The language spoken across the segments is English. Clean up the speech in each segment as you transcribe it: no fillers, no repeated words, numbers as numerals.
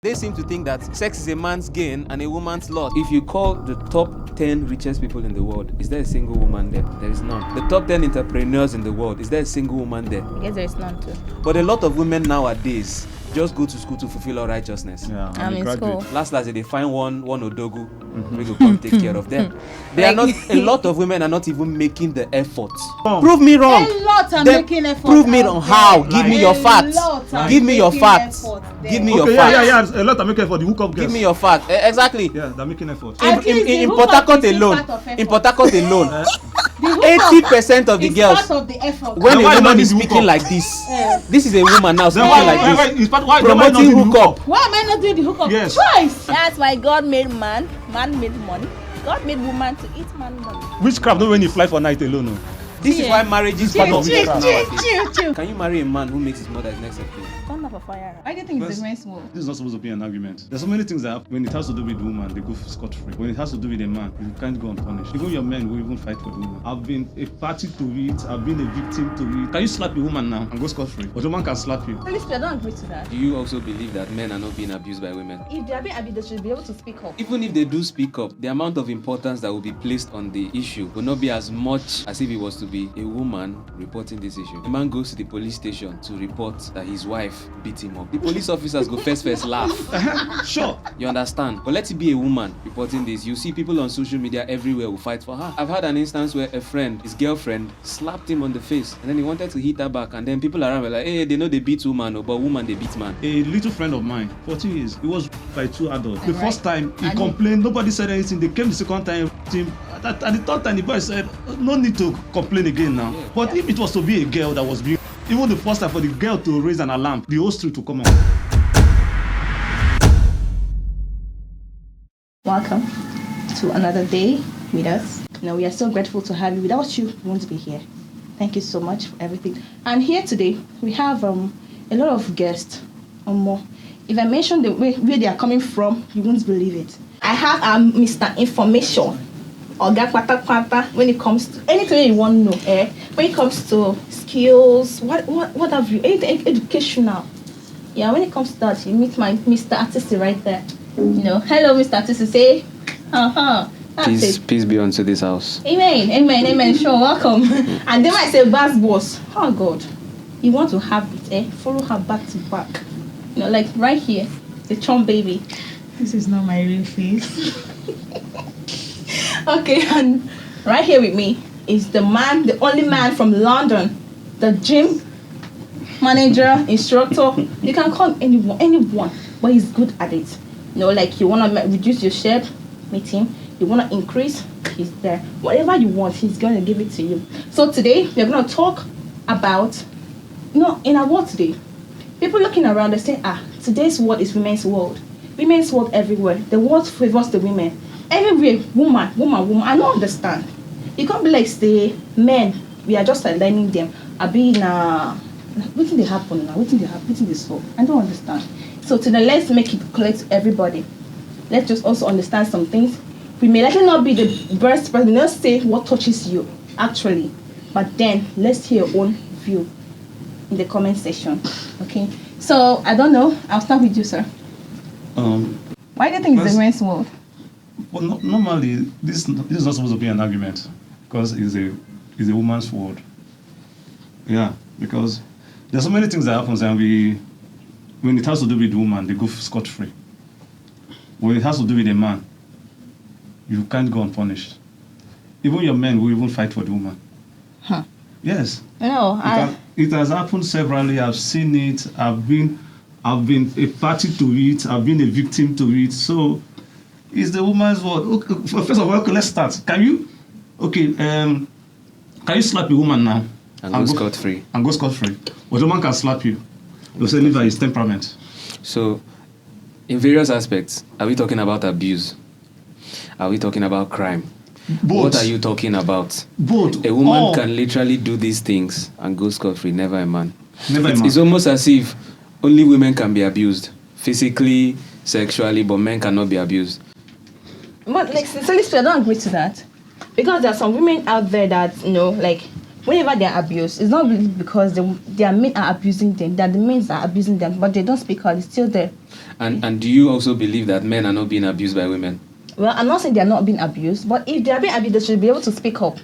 They seem to think that sex is a man's gain and a woman's loss. If you call the top 10 richest people in the world, is there a single woman there? There is none. The top 10 entrepreneurs in the world, is there a single woman there? I guess there is none too. But a lot of women nowadays just go to school to fulfill all righteousness. Yeah, I'm in school. Last they find one odogu, we go come take care of them. They are not. A lot of women are not even making the effort. Prove me wrong. A lot are making effort. Prove me wrong. How? Give me your facts. Give me your making facts. effort there. Give me your Okay, facts. yeah. A lot are making effort. The hookup girls. Give me your facts. Exactly. Yeah, they're making effort. At least the In hookup Port Harcourt is alone, part of effort. in Port Harcourt alone, The hookup 80% of the is girls, part of the effort. when Then a why woman not is the speaking hookup? like this is a woman now Then speaking like this, why not promoting do the hookup. Why am I not doing the hookup? Yes. Twice. That's why God made man made money. God made woman to eat man money. Witchcraft not when you fly for night alone. No. This is why marriage is part of Chill. witchcraft nowadays. Can you marry a man who makes his mother his next of kin? Turn up a fire. Why do you think it's a men's world? This is not supposed to be an argument. There's so many things that happen. When it has to do with woman, they go scot-free. When it has to do with a man, you can't go unpunished. Even your men will even fight for the woman. I've been a party to it. I've been a victim to it. Can you slap a woman now and go scot-free? But a man can slap you. At least I don't agree to that. Do you also believe that men are not being abused by women? If they are being abused, they should be able to speak up. Even if they do speak up, the amount of importance that will be placed on the issue will not be as much as if it was to be a woman reporting this issue. A man goes to the police station to report that his wife beat him up. The police officers go first laugh. Sure. You understand? But let it be a woman reporting this. You see people on social media everywhere who fight for her. I've had an instance where a friend, his girlfriend, slapped him on the face and then he wanted to hit her back, and then people around were like, hey, they know they beat woman, but woman they beat man. A little friend of mine, 14 years, he was by two adults. The first time he complained, nobody said anything. They came the second time, at the third time the boy said, no need to complain again now. Yeah. But if it was to be a girl that was being, even the first time for the girl to raise an alarm, the whole street will come out. Welcome to another day with us. We are so grateful to have you. Without you, we won't be here. Thank you so much for everything. And here today, we have a lot of guests or more. If I mention the where they are coming from, you won't believe it. I have Mr. Information, Oga Kwata, when it comes to anything you want to know. When it comes to skills, what have you? Anything educational. Yeah, when it comes to that, you meet my Mr. Artist right there. Hello, Mr. Artist. Say, Peace be unto this house. Amen. Sure, welcome. And then I say, Bass Boss. Oh God, you want to have it? Follow her back to back. Like right here, the chum baby. This is not my real face. Okay, and right here with me is the only man from London, the gym manager, instructor. You can call him anyone, but he's good at it. Like you want to reduce your shape, meet him. You want to increase, he's there. Whatever you want, he's going to give it to you. So today, we're going to talk about, in our world today, people looking around, they say, today's world is women's world. Women's world everywhere. The world favors the women. Everywhere, woman. I don't understand. You can't be like, say, men, we are just like learning them. What did they happen now? What did they solve? I don't understand. So today, let's make it clear to everybody. Let's just also understand some things. We may likely not be the best person. Let's say what touches you, actually. But then, let's hear your own view in the comment section. Okay? So, I don't know. I'll start with you, sir. Why do you think it's the men's world? Well, normally, this is not supposed to be an argument because it's a woman's world. Yeah, because there's so many things that happens and when it has to do with woman, they go scot-free. When it has to do with a man, you can't go unpunished. Even your men will even fight for the woman. Huh. Yes. No, it has happened severally. I've seen it. I've been a party to it. I've been a victim to it. So it's the woman's world. Okay, first of all, let's start. Can you slap a woman now? And go scot-free. And go scot-free. But a man can slap you. They'll say, leave his temperament. So, in various aspects, are we talking about abuse? Are we talking about crime? Both. What are you talking about? Both. A woman can literally do these things and go scot-free, never a man. Never a man. It's almost as if only women can be abused, physically, sexually, but men cannot be abused. But, sincerely, I don't agree to that. Because there are some women out there that, whenever they are abused, it's not really because their men are abusing them, that the men are abusing them, but they don't speak out. It's still there. And do you also believe that men are not being abused by women? Well, I'm not saying they are not being abused, but if they are being abused, they should be able to speak up.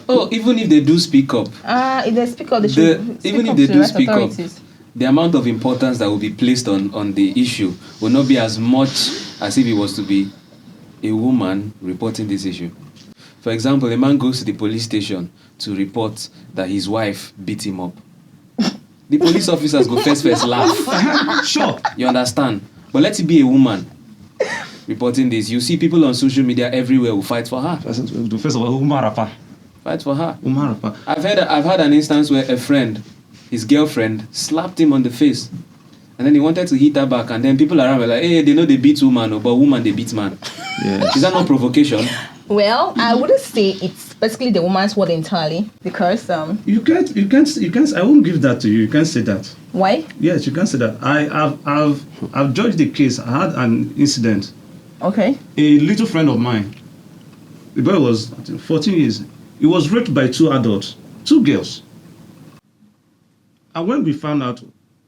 Oh, even if they do speak up. If they speak up, they should Even speak if up they to do the right speak up, authorities. the amount of importance that will be placed on the issue will not be as much as if it was to be a woman reporting this issue. For example, a man goes to the police station to report that his wife beat him up. The police officers go first laugh. Sure. You understand? But let it be a woman reporting this. You see people on social media everywhere who fight for her. First of all, Umarapa. Fight for her. Umarapa. I've had an instance where a friend, his girlfriend, slapped him on the face. And then he wanted to hit her back. And then people around were like, hey, they know they beat woman, but woman, they beat man. Yeah. Is that not provocation? Well, I wouldn't say it's basically the woman's word entirely because You can't. I won't give that to you. You can't say that. why? Yes, you can say that. I've judged the case. I had an incident. Okay. A little friend of mine, the boy was, I think, 14 years. He was raped by 2 adults, 2 girls. And when we found out,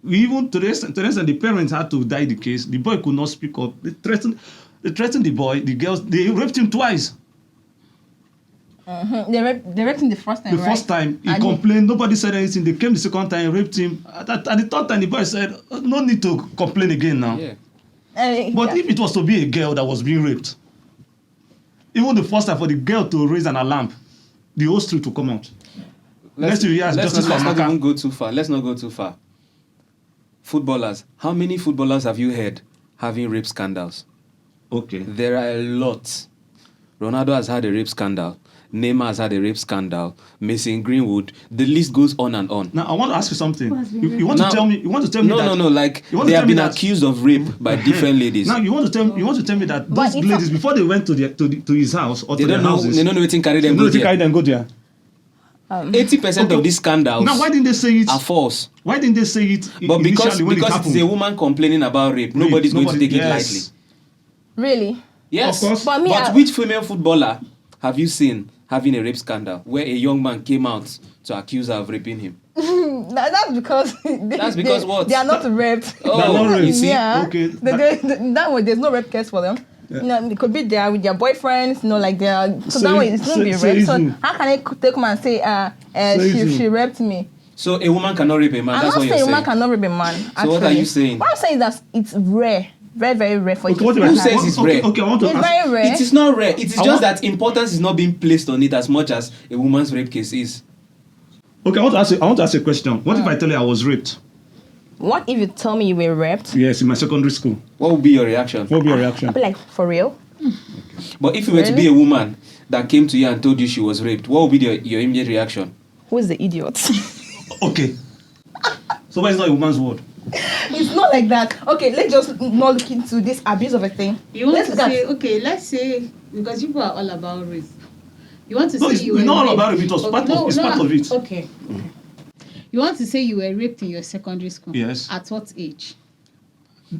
we even to the extent the parents had to die the case. The boy could not speak up. They threatened the boy, the girls. They raped him twice. They raped him the first time, The right? first time he And complained, nobody said anything. They came the second time, raped him. At the third time, the boy said, "No need to complain again now." Yeah. But if it was to be a girl that was being raped, even the first time for the girl to raise an alarm, the whole street will come out. Let's Let's not even go too far. Let's not go too far. Footballers. How many footballers have you heard having rape scandals? Okay. There are a lot. Ronaldo has had a rape scandal. Neymar has had a rape scandal. Mason Greenwood. The list goes on and on. Now I want to ask you something. has been You want to tell me? You want to tell me that? No. Like You want they to have tell me been that- accused of rape by different ladies. Now you want to tell me that But those it's ladies before they went to his house or They to their don't know. houses, They don't know anything carry them they go don't carry there. them go there. 80% Okay. of these scandals Now why didn't they say it? are false. Why didn't they say it But because initially when it it is happened? a woman complaining about rape, nobody's going to take it lightly. really? Yes. Of course. But me, But which female footballer have you seen having a rape scandal where a young man came out to accuse her of raping him? That's because That's because what? they are not raped. Oh, not raped. you see? Yeah. Okay, That way, there's no rape case for them. Yeah. You know, it could be there with their boyfriends. You know, like they are. So Say that way, it- it's going to be say rape. So it. how can I take come and say, it. she raped me? So a woman cannot rape a man. I'm That's not what you're saying a saying. man cannot rape a man. So what are actually. you saying? What I'm saying is that it's rare, very, very rare for it Okay, what to if I Who happen. says it's okay, rare? Okay, I want to It's ask. very rare. It is not rare. It is I just want- that importance is not being placed on it as much as a woman's rape case is. Okay, I want to ask a question. What if I tell you I was raped? What if you tell me you were raped? Yes, in my secondary school. What would be your reaction? What would be your reaction? I'll be like, for real? But if you were to be a woman that came to you and told you she was raped, what would be your immediate reaction? Who is the idiot? Okay. So why is not a woman's word? It's not like that. Okay, let's just not look into this abuse of a thing. You want Let's to look at- say, okay, let's say, because people are all about race. You want to No, say it's you were not all raped. about it. It was part of- it's part of it. Okay. You want to say you were raped in your secondary school? Yes. At what age?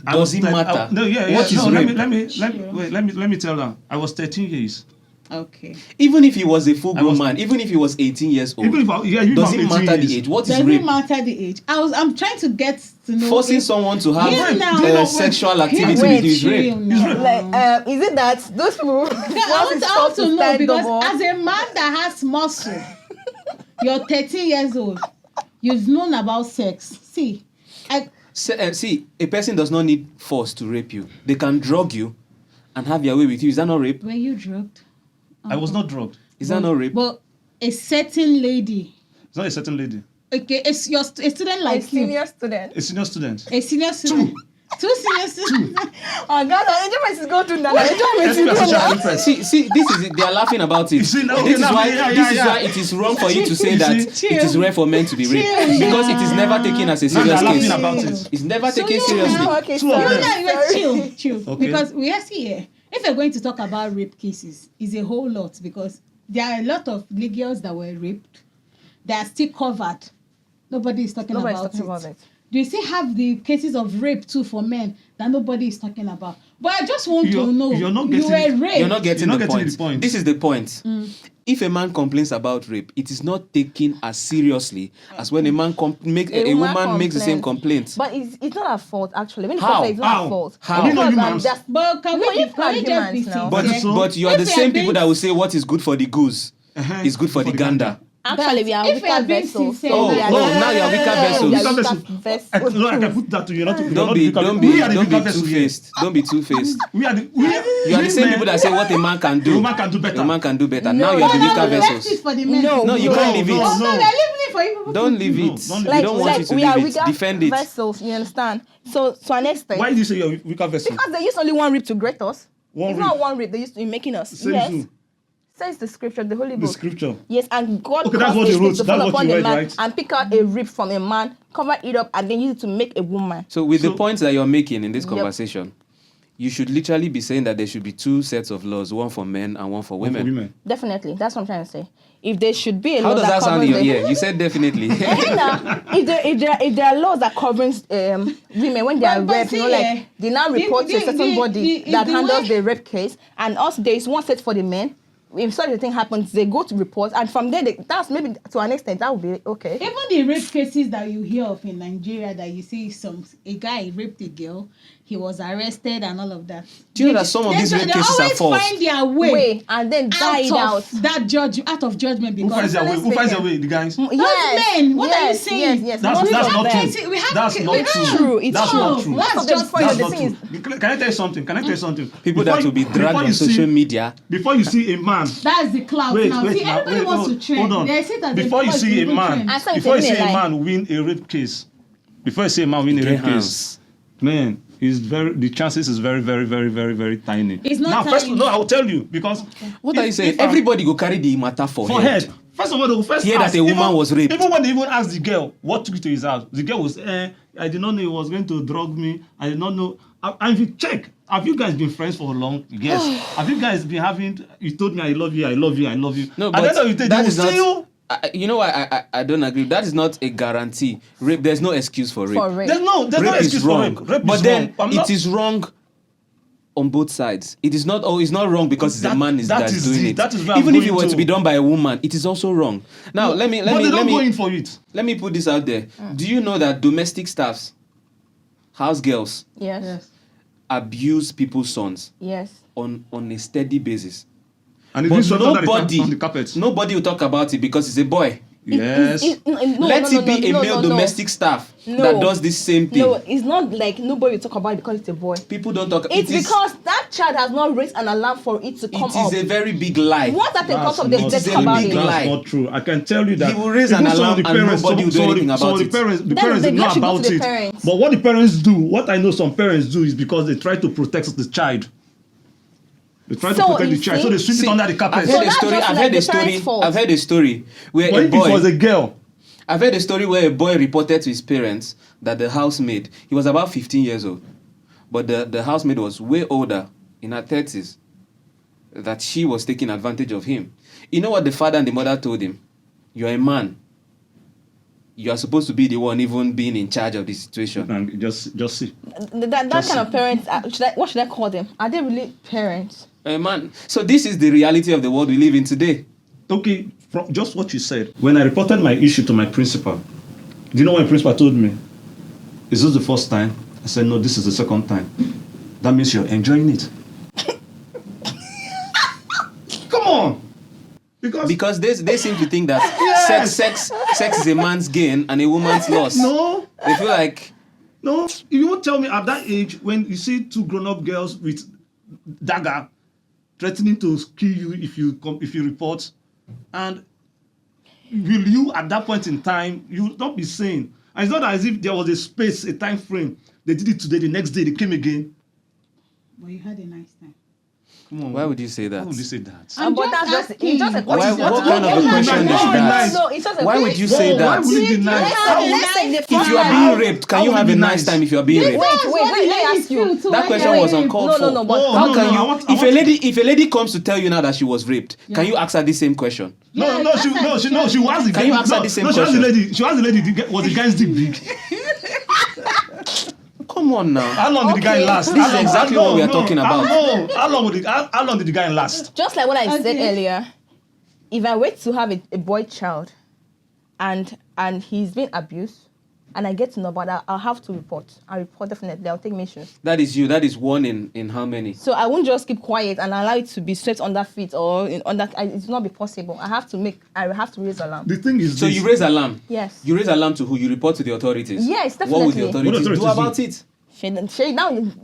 I was Does it 10 matter? No, yeah. What is no, rape? Let me tell her. I was 13 years. Okay. Even if he was a full I grown was- man, even if he was 18 years old, Even if I, yeah, even does if it I'm 18 matter the years. age? What is Doesn't rape? matter the age. I'm trying to get to know. Forcing if- someone to have Yeah, now. sexual activity Yeah, with you is chill rape. now. Like, is it that those people? I want to know because as a man that has muscle, you're 13 years old. You've known about sex. See, See, a person does not need force to rape you. They can drug you and have their way with you. Is that not rape? were you drugged? I was not drugged. Is that not rape? But a certain lady, It's not a certain lady. okay, a student like a senior student. A senior student. you, a senior student, two senior students. Oh God, the enjoyment is going to now. Let's Enjoyment be a is social going interest. See, this is it. They are laughing about it. You see, now- This is now- why yeah, this is yeah. why it is wrong for you to say You that see? it is rare for men to be raped Chill. because it is never taken as a Now they're serious laughing case. about it. It's never So taken you seriously. now- Okay, Two of sorry. them. Chill. Okay. Because we are here. If we're going to talk about rape cases, it's a whole lot because there are a lot of girls that were raped that are still covered Nobody is talking Nobody's about talking it. about it. Do you still have the cases of rape too for men that nobody is talking about? But I just want to know, you're not you getting were raped. You're not getting, You're the, not getting point. the point. This is the point. If a man complains about rape, it is not taken as seriously as when a man a woman makes the same complaint. But it's not our fault actually. When How? it's not our fault. How? Are we not Because humans? But can No, we you just can't be humans now. sincere? But you are If the we same are people being- that will say what is good for the goose is good for the gander. Actually, we are If we are weaker being vessels. sincere, Oh, we are- now you are weaker vessels. We are Weaker weaker vessels. vessels. No, I can put that to you. Don't be two-faced. Don't be two-faced. We are You are the same people that say what a man can do. A woman can do better. A man can do better. No, now you are the No, weaker we left it vessels. for the men. No, No, you can't leave it. Oh, no, we are leaving it for you people. Don't leave No, it. don't We leave it. don't want you to we are leave it. weaker Defend it. vessels. You understand? So to an extent. Why do you say you're weaker vessel? Because they used only one rib to grate us. One it's rib. not one rib they used to be making us. Says yes. who? Says the scripture, the Holy The Book. scripture. Yes, and God Okay, that's caused what a they snake wrote. to That's fall what upon you a read, man right? and pick out a rib from a man, cover it up, and then use it to make a woman. So with the So- points that you're making in this conversation, you should literally be saying that there should be two sets of laws, one for men and one for women. Definitely, that's what I'm trying to say. If there should be a How law does that sound in covers your the- ear? You said definitely. if there are laws that covers women when they are But raped, see, like they now report to a certain body that handles the rape case, and also there is one set for the men. If such a thing happens, they go to report, and from there, that's maybe to an extent that would be okay. Even the rape cases that you hear of in Nigeria, that you see a guy raped a girl, he was arrested and all of that. Do you know that some of these rape cases are They false? always find their way And then die out out. of that out of judgment Who finds because their way? Who finds their way? The guys. those men, what are you saying? Yes, That's most not of true. them. We have That's cases- not it's true. It's That's true. not true. That's Most of them just find That's the not thing true. Can I tell you something? People that will be dragged on social media. Before you see a man, That's the clout now. See, everybody wants to trend. hold on. They see that Before you see a man, I saw it before you in see a a lie. man win a rape case, before you see a man win a rape case, man, the chances is very, very, very, very, very tiny. It's not now, first, tiny. no, I will tell you because. What are you saying? Everybody go carry the matter for head. First of all, they will first Hear that ask, a woman was raped. Even when they even asked the girl what took you to his house, the girl was, I did not know he was going to drug me. I did not know. And if you check, have you guys been friends for long? Yes. Have you guys been having? You told me I love you, I love you, I love you. No, And but then you take, that they is will not. see you. You know why I don't agree. That is not a guarantee. Rape. There's no excuse for rape. For rape. There's no Rape excuse is for wrong. rape. Rape But is then wrong. it is wrong on both sides. It is not. Oh, it's not wrong because it's a man that's doing it. That is where I'm Even if it going were to to be done by a woman, it is also wrong. Now let me but they don't go in for it. let me put this out there. Do you know that domestic staffs, house girls, Yes. abuse people's sons Yes. on a steady basis? And But it is on the carpet. nobody will talk about it because it's a boy. Yes. Let it be a male domestic staff that does this same thing. No, it's not like nobody will talk about it because it's a boy. People don't talk. It's it is, because that child has not raised an alarm for it to come it up. is a very big lie. What are the That's cause of the not death true. about Big it? lie. That's not true. I can tell you that He will raise even an some of alarm the and parents, nobody will do some of anything the- about some of it. the parents Then did they know should go to about the it. parents. But what the parents do, what I know some parents do is because they try to protect the child. They try to So, protect the you child, so they see- sweep it under the carpet. I've heard a that's story. just I've like heard the a story. parents' fault. I've heard a story where But a if it was boy. a girl, I've heard a story where a boy reported to his parents that the housemaid. He was about 15 years old, but the housemaid was way older, in her 30s. That she was taking advantage of him. You know what the father and the mother told him? You're a man. You are supposed to be the one even being in charge of the situation. and just see. That kind of parents, what should I call them? Are they really parents? A man. So this is the reality of the world we live in today. Okay, from just what you said. When I reported my issue to my principal, do you know what my principal told me? Is this the first time? I said, no, this is the second time. That means you're enjoying it. Come on. Because they seem to think that Yes. sex is a man's gain and a woman's loss. No, They feel like no. You won't tell me at that age when you see two grown-up girls with dagger threatening to kill you if you report, and will you at that point in time you will not be sane? And it's not as if there was a space, a time frame. They did it today, the next day they came again. But you had a nice time. Come on. Why would you say that? Why would you say that? I'm But just that's just asking. it's just a Why, question. what kind of a question is that? No, it's just a Why would you say Why that? would it be nice? Let's say the If you first are time- being raped, can How you would have it a be nice nice? time if you are being raped? Wait, let me ask you. That question was uncalled for. No, but Oh, How no, can no, you? I want- If a lady comes to tell you now that she was raped, can you ask her the same question? No, she was the Can you answer the same she asked the question? lady. She asked the lady, was the guy's dick big? Come on now. How long did the guy Okay. last? This is How long- exactly what we are talking about. How long did the guy last? Just like what I said Okay. earlier, if I wait to have a boy child and he's been abused and I get to know about that, I'll have to report. I'll report definitely. I'll take measures. That is you. That is one in how many? So I won't just keep quiet and allow it to be swept under feet or under. It will not be possible. I have to raise alarm. The thing is, So you raise alarm. Yes. You raise alarm to who? You report to the authorities. Yes, What would the definitely. authorities What do authorities about it?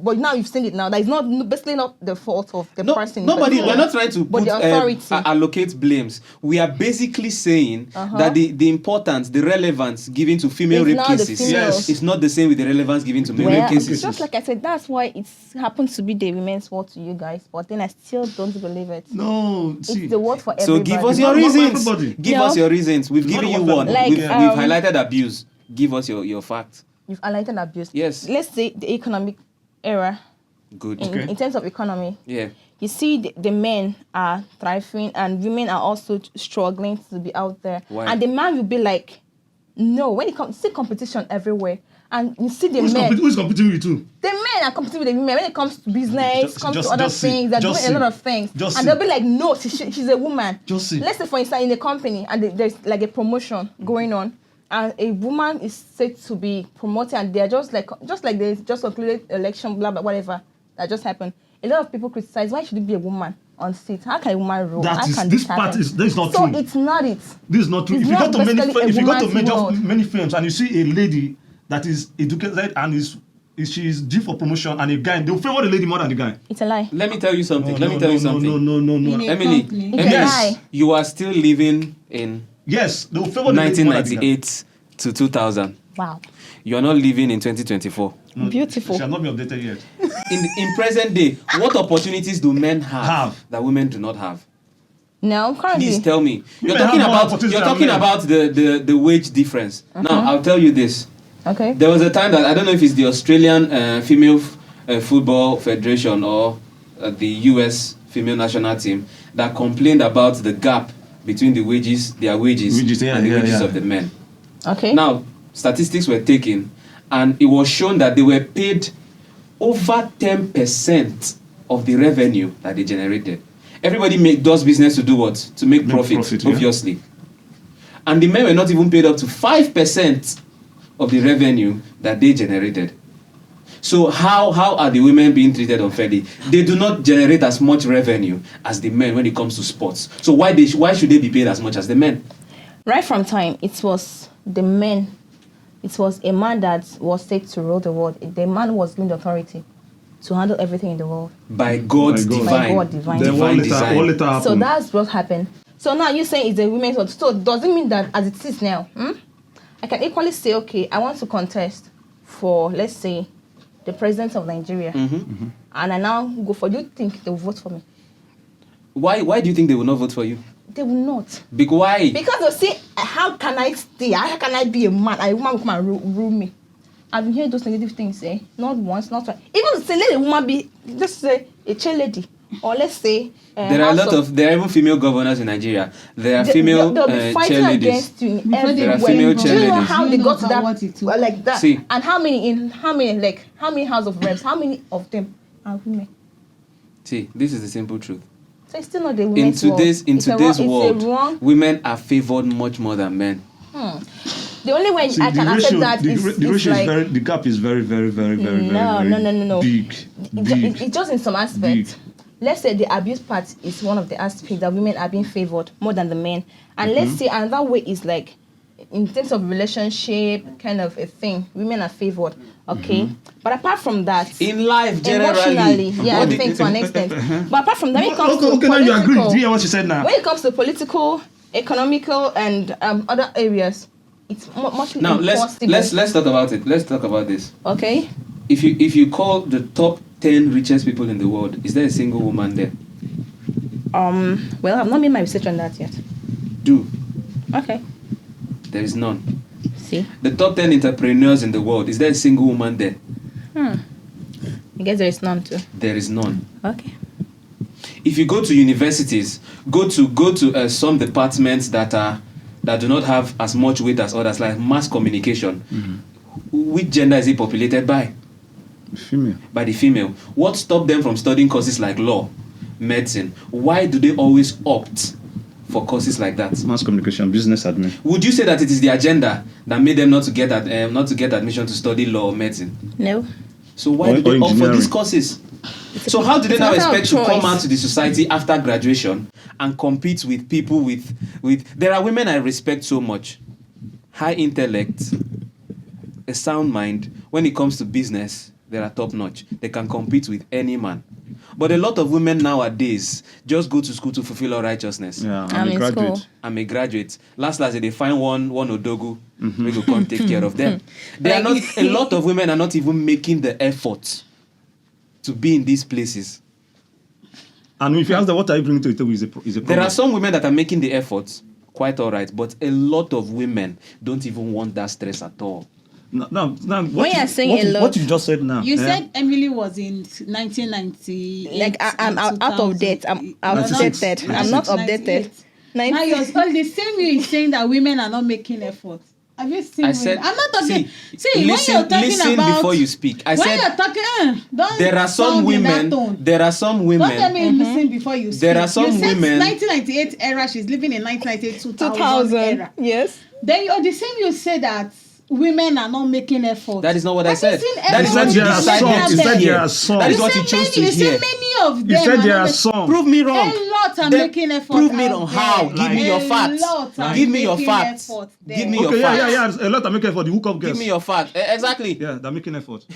But now you've seen it now. That is basically not the fault of the No, person. nobody. but We're not trying to but put, the authority. allocate blames. We are basically saying that the importance, the relevance given to female It's rape not the cases females. is not the same with the relevance given to male Well, rape cases. just like I said, that's why it happens to be the women's word to you guys. But then I still don't believe it. no. See, It's the word for So everybody. give us It's your not for reasons. everybody. Give No. us your reasons. We've It's given not you for one. Like, We've highlighted abuse. Give us your fact. You've highlighted abuse. Yes. Let's say the economic era. Good. In terms of economy, Yeah. you see the men are thriving and women are also struggling to be out there. Why? And the man will be like, no, when it comes, see competition everywhere. And you see the who's men, competing with you? the men are competing with the women when it comes to business, comes to other just see. things, they're doing Just a lot see. of things. Just And see. they'll be like, no, she's a woman. Just see. Let's say, for instance, in a company and there's like a promotion going on. And a woman is said to be promoted, and they're just like they just concluded election, blah blah whatever that just happened. A lot of people criticize, why should it be a woman on seat? How can a woman rule? How can This happen? part is not so true. it's not it. This is not true. It's If you not go to many, basically a if you go to woman's world. many films and you see a lady that is educated and she's due for promotion, and a guy, they'll favor the lady more than the guy. It's a lie. Let me tell you something. No, Let me no, tell you no, something. No. In a Emily, company. It's a Yes. lie. you are still living in Yes, they'll favor the lady more than the guy. 1998 to 2000. Wow. You are not living in 2024. No, Beautiful. She has not been updated yet. In present day, what opportunities do men have that women do not have? No, currently. Please tell me. You're Women talking have more about opportunities than men. the wage difference. Now I'll tell you this. Okay. There was a time that I don't know if it's the Australian Female Football Federation or the US Female National Team that complained about the gap between their wages, and the wages of the men. Okay. Now, statistics were taken, and it was shown that they were paid over 10% of the revenue that they generated. Everybody does business to do what? To make profit, yeah. obviously. And the men were not even paid up to 5% of the revenue that they generated. So how are the women being treated unfairly? They do not generate as much revenue as the men when it comes to sports. So why should they be paid as much as the men? Right from time, it was the men. It was a man that was said to rule the world. The man was given the authority to handle everything in the world. By God's By God. divine, By God, divine. Then divine what design. later happened? So that's what happened. So now you're saying it's a women's world. So does it mean that as it is now, I can equally say, okay, I want to contest for, let's say, the president of Nigeria. And I now go for, do you think they will vote for me? Why do you think they will not vote for you? They will not. Why? Because they'll say, how can I stay? How can I be a man? A woman will come and rule me. I've been hearing those negative things, not once, not twice. Even say, let a woman be, just say, a cheerleader. Or let's say... there are there are even female governors in Nigeria. There are female they'll be fighting cheerleaders. against you in Before they everywhere. female Do you know cheerleaders. how You they know got to that? what it is. Like that. See. And how many House of Reps? How many of them are women? See, this is the simple truth. So it's still not the In women's today's world. It's world, a wrong. women are favored much more than men. The only way See, I can accept that the is ratio like, is the gap is very, very, very, very, No, very, very no. big. It's just in some aspects. Let's say the abuse part is one of the aspects that women are being favored more than the men. And let's say another way is like, in terms of relationship, kind of a thing, women are favored. Okay? But apart from that, In life, emotionally, generally. yeah, I think to an extent. But apart from that, when it comes to Okay, now you agree. Do political, you hear what she said now? when it comes to political, economical, and other areas, it's much Now impossible. let's talk about it. Let's talk about this. Okay. If you call the top 10 richest people in the world, is there a single woman there? Well, I've not made my research on that yet. Do. Okay. There is none. See? The top 10 entrepreneurs in the world, is there a single woman there? I guess there is none too. There is none. Okay. If you go to universities, go to some departments that do not have as much weight as others, like mass communication. Which gender is it populated by? Female. By the female. What stopped them from studying courses like law, medicine? Why do they always opt for courses like that? Mass communication, business admin. Would you say that it is the agenda that made them not to get admission to study law or medicine? No. So why do they opt for these courses? So how do they now expect to come out to the society after graduation and compete with people with there are women I respect so much. High intellect, a sound mind. When it comes to business, they are top notch. They can compete with any man. But a lot of women nowadays just go to school to fulfill all righteousness. Yeah, I'm a in graduate. school. I'm a graduate. Last they find one odogu. We go come take care of them. A lot of women are not even making the effort to be in these places. And if you ask them, what are you bringing to the table, is a problem. There are some women that are making the effort, quite all right, but a lot of women don't even want that stress at all. Now, When you're saying a lot, what you just said now. You said Emily was in 1990. like I'm out of date. I'm outdated. I'm not updated. Now you're all the same way you're saying that women are not making effort. Have you seen? I said, I'm not talking. listen, when you're talking listen about before you speak. I when said you're talking, don't there are some sound in that women. tone. There are some Don't tell women. me listen before you speak. There are some you said women- 1998 era. She's living in 1998 2000 2000. era. Yes. Then you're the same. You say that women are not making effort. That is not what I Have said. you seen That is effort? what you there are decided some. to You said hear. there are some. That is You what you chose to You hear. say many of them. You said are there not are making- some. Prove me wrong. A lot are Then making effort. Prove me out wrong. there. How? Give me your facts. A lot are Give me your making facts. effort there. Give me your Okay, facts. yeah. A lot are making effort. The hookup girls. Give me your facts. Exactly. Yeah, they're making effort.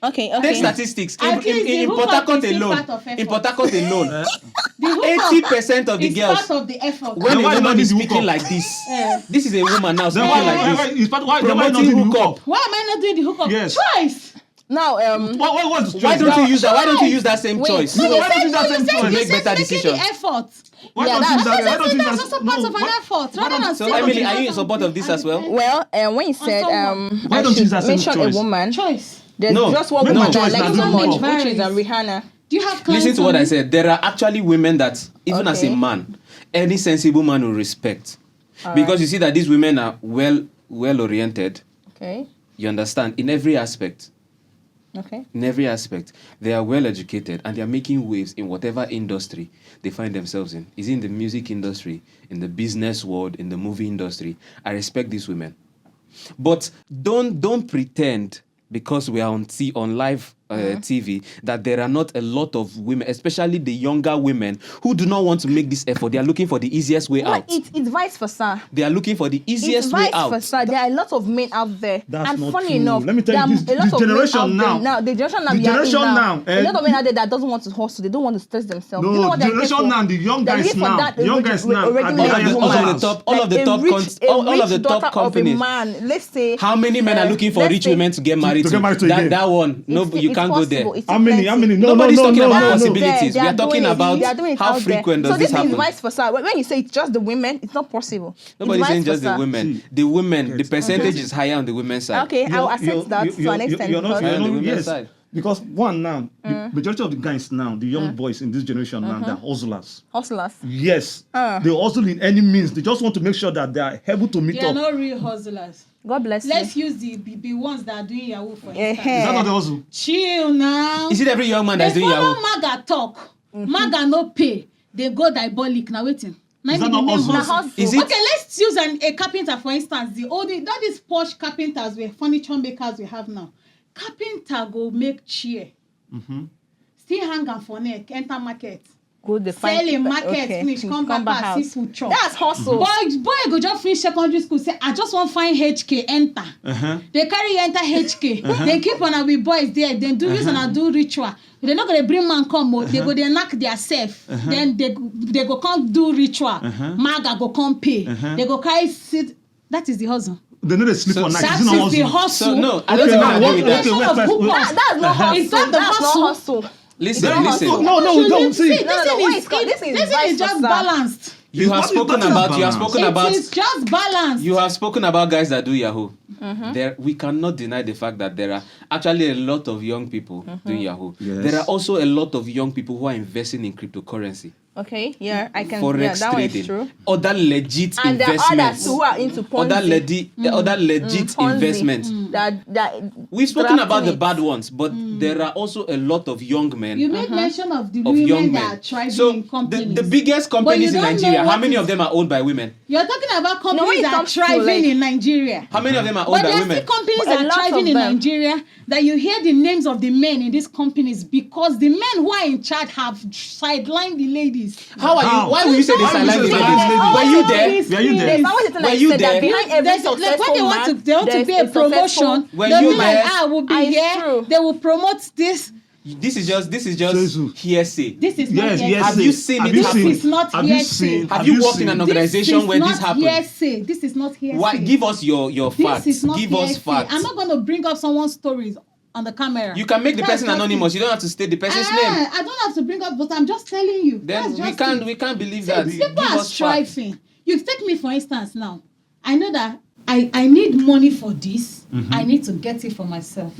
Okay. Take statistics. At least the In Port hookup Harcourt is still alone. part of effort. In Port Harcourt alone. The hookup 80% of the is girls. part of the effort. When Then why a woman not is the speaking hookup? like this, Yeah. this is a woman now Then speaking like this. why not Promoting do the hookup. Why am I not doing the hookup? Yes. Choice. Now, What's the Why choice? don't you use that? Why don't you use that same Wait. choice? No, why don't you use that same to choice? make better making decisions? the effort. Why Yeah, don't you use that's- that? Why don't you use That's that? also part of an effort. Rather than So, saying Emily, it's are you in part support of this as well? well, when you said someone. Why I don't you should use that same mention choice? a woman, choice? there's No, just one make woman no that I choice like now, so do much, more. which is Rihanna. Do you have clients? Listen to what on I it? said. There are actually women that, even as a Okay. man, any sensible man will respect. Because you see that these women are well oriented. Okay. You understand? In every aspect. Okay. In every aspect. They are well educated and they are making waves in whatever industry they find themselves in. Is it in the music industry, in the business world, in the movie industry? I respect these women. But don't pretend because we are on live TV that there are not a lot of women, especially the younger women, who do not want to make this effort. They are looking for the easiest way Well, out. it's vice versa. They are looking for the It's easiest way vice out. versa. There are a lot of men out there. That's and not funny true. enough, Let me tell there you are this- a lot this of generation men out now. there. The generation now The we are in generation now, a lot of men out there that doesn't want to hustle. They don't want to stress themselves. No, you know what they're generation looking for? now, the young They're guys looking for now, that the young guys now are regular the woman. highest all of the Like top a rich- cons- a all of rich the top daughter companies. Of a man. Let's say How many men are looking for let's rich say women to get married to get married to that, again. that one, no, it's- you it's can't go there. possible. It's How many? plenty. No, Nobody's talking about Out possibilities. there, We are talking about they are doing it how out there. frequent does so this this happen. is vice versa. When you say it's just the women, it's not possible. Nobody's It's saying vice just the versa. women. See, The women, the okay. percentage is higher on the women's side. Okay, I'll accept that to an extent. You're not, because- You're on the you're not, women's yes. side. Because one now, the majority of the guys now, the young boys in this generation now, they're hustlers. hustlers. Yes. They hustle in any means. They just want to make sure that they are able to meet They are up. not real hustlers. God bless Let's you. use the ones that are doing Yahoo for Eh, instance. Is that not eh. the hustle? Chill now. Is it every young man that's They doing follow Yahoo? Maga talk. Maga no pay. They go diabolic. Now waiting. Now Is that the not name hustle? hustle. hustle. Is it? Okay, let's use a carpenter for instance. That is posh carpenters, furniture makers we have now. Carpenter go make chair. Still hang am for neck, enter market. Go the Sell in market, finish, come back house. see food chop. That's hustle. Boy go just finish secondary school, say, I just want find HK, enter. They carry you enter HK. They keep on with boys there. Then do use and do ritual. They're not gonna bring man come out. They go they knock their self. Then they go come do ritual. Maga go come pay. They go carry sit. That is the hustle. They know they sleep So on night. That Is it not is the hustle? hustle. So no, I don't Okay, think now I agree with what- that. okay, wait, Of wait, hookup. wait. That's not hustle. Is that the That's hustle? not hustle. Listen. No, we don't. See, This is just balanced. You have spoken about. It is just balanced. You have spoken about guys that do Yahoo. There, we cannot deny the fact that there are actually a lot of young people doing Yahoo. Yes. There are also a lot of young people who are investing in cryptocurrency. Okay, yeah, I can. Forex that one trading, is true. other legit And there are others investments, who are into Ponzi. other legit Ponzi. investments. That We've spoken about drafting the it. bad ones, but there are also a lot of young men, You made mention of the of young women men. that are thriving So in companies. the biggest But companies you in don't know Nigeria, how what many is- of them are owned by women? You're talking about when companies it that are comes to, thriving like- in Nigeria. How many of them are But owned by there are women? still companies But a that are lot thriving of in them. Nigeria that you hear the names of the men in these companies because the men who are in charge have sidelined the ladies. How are How? you? Why will you say this? How I will like you this. say Were that? you there? Were you there? There's always a thing Were that you said that there? behind every Like successful when they man, want to be a there's promotion, successful- Were they'll you be like, there? will be Ah, it's here. true. They will promote this. This is just Jesus. hearsay. This is not Yes, hearsay. yes. Have you seen it happen? This is not Have you hearsay. seen? Have you worked in an organization This where is this not happened? hearsay. This is not hearsay. Why? Give us your This facts. is not Give us hearsay. facts. I'm not going to bring up someone's stories on the camera. You can make the That's person just anonymous. it. You don't have to state the person's name. I don't have to bring up, but I'm just telling you. Then That's we just can't it. we can't believe See, that. people Give are us facts. striving. You take me for instance now. I know that I need money for this. I need to get it for myself.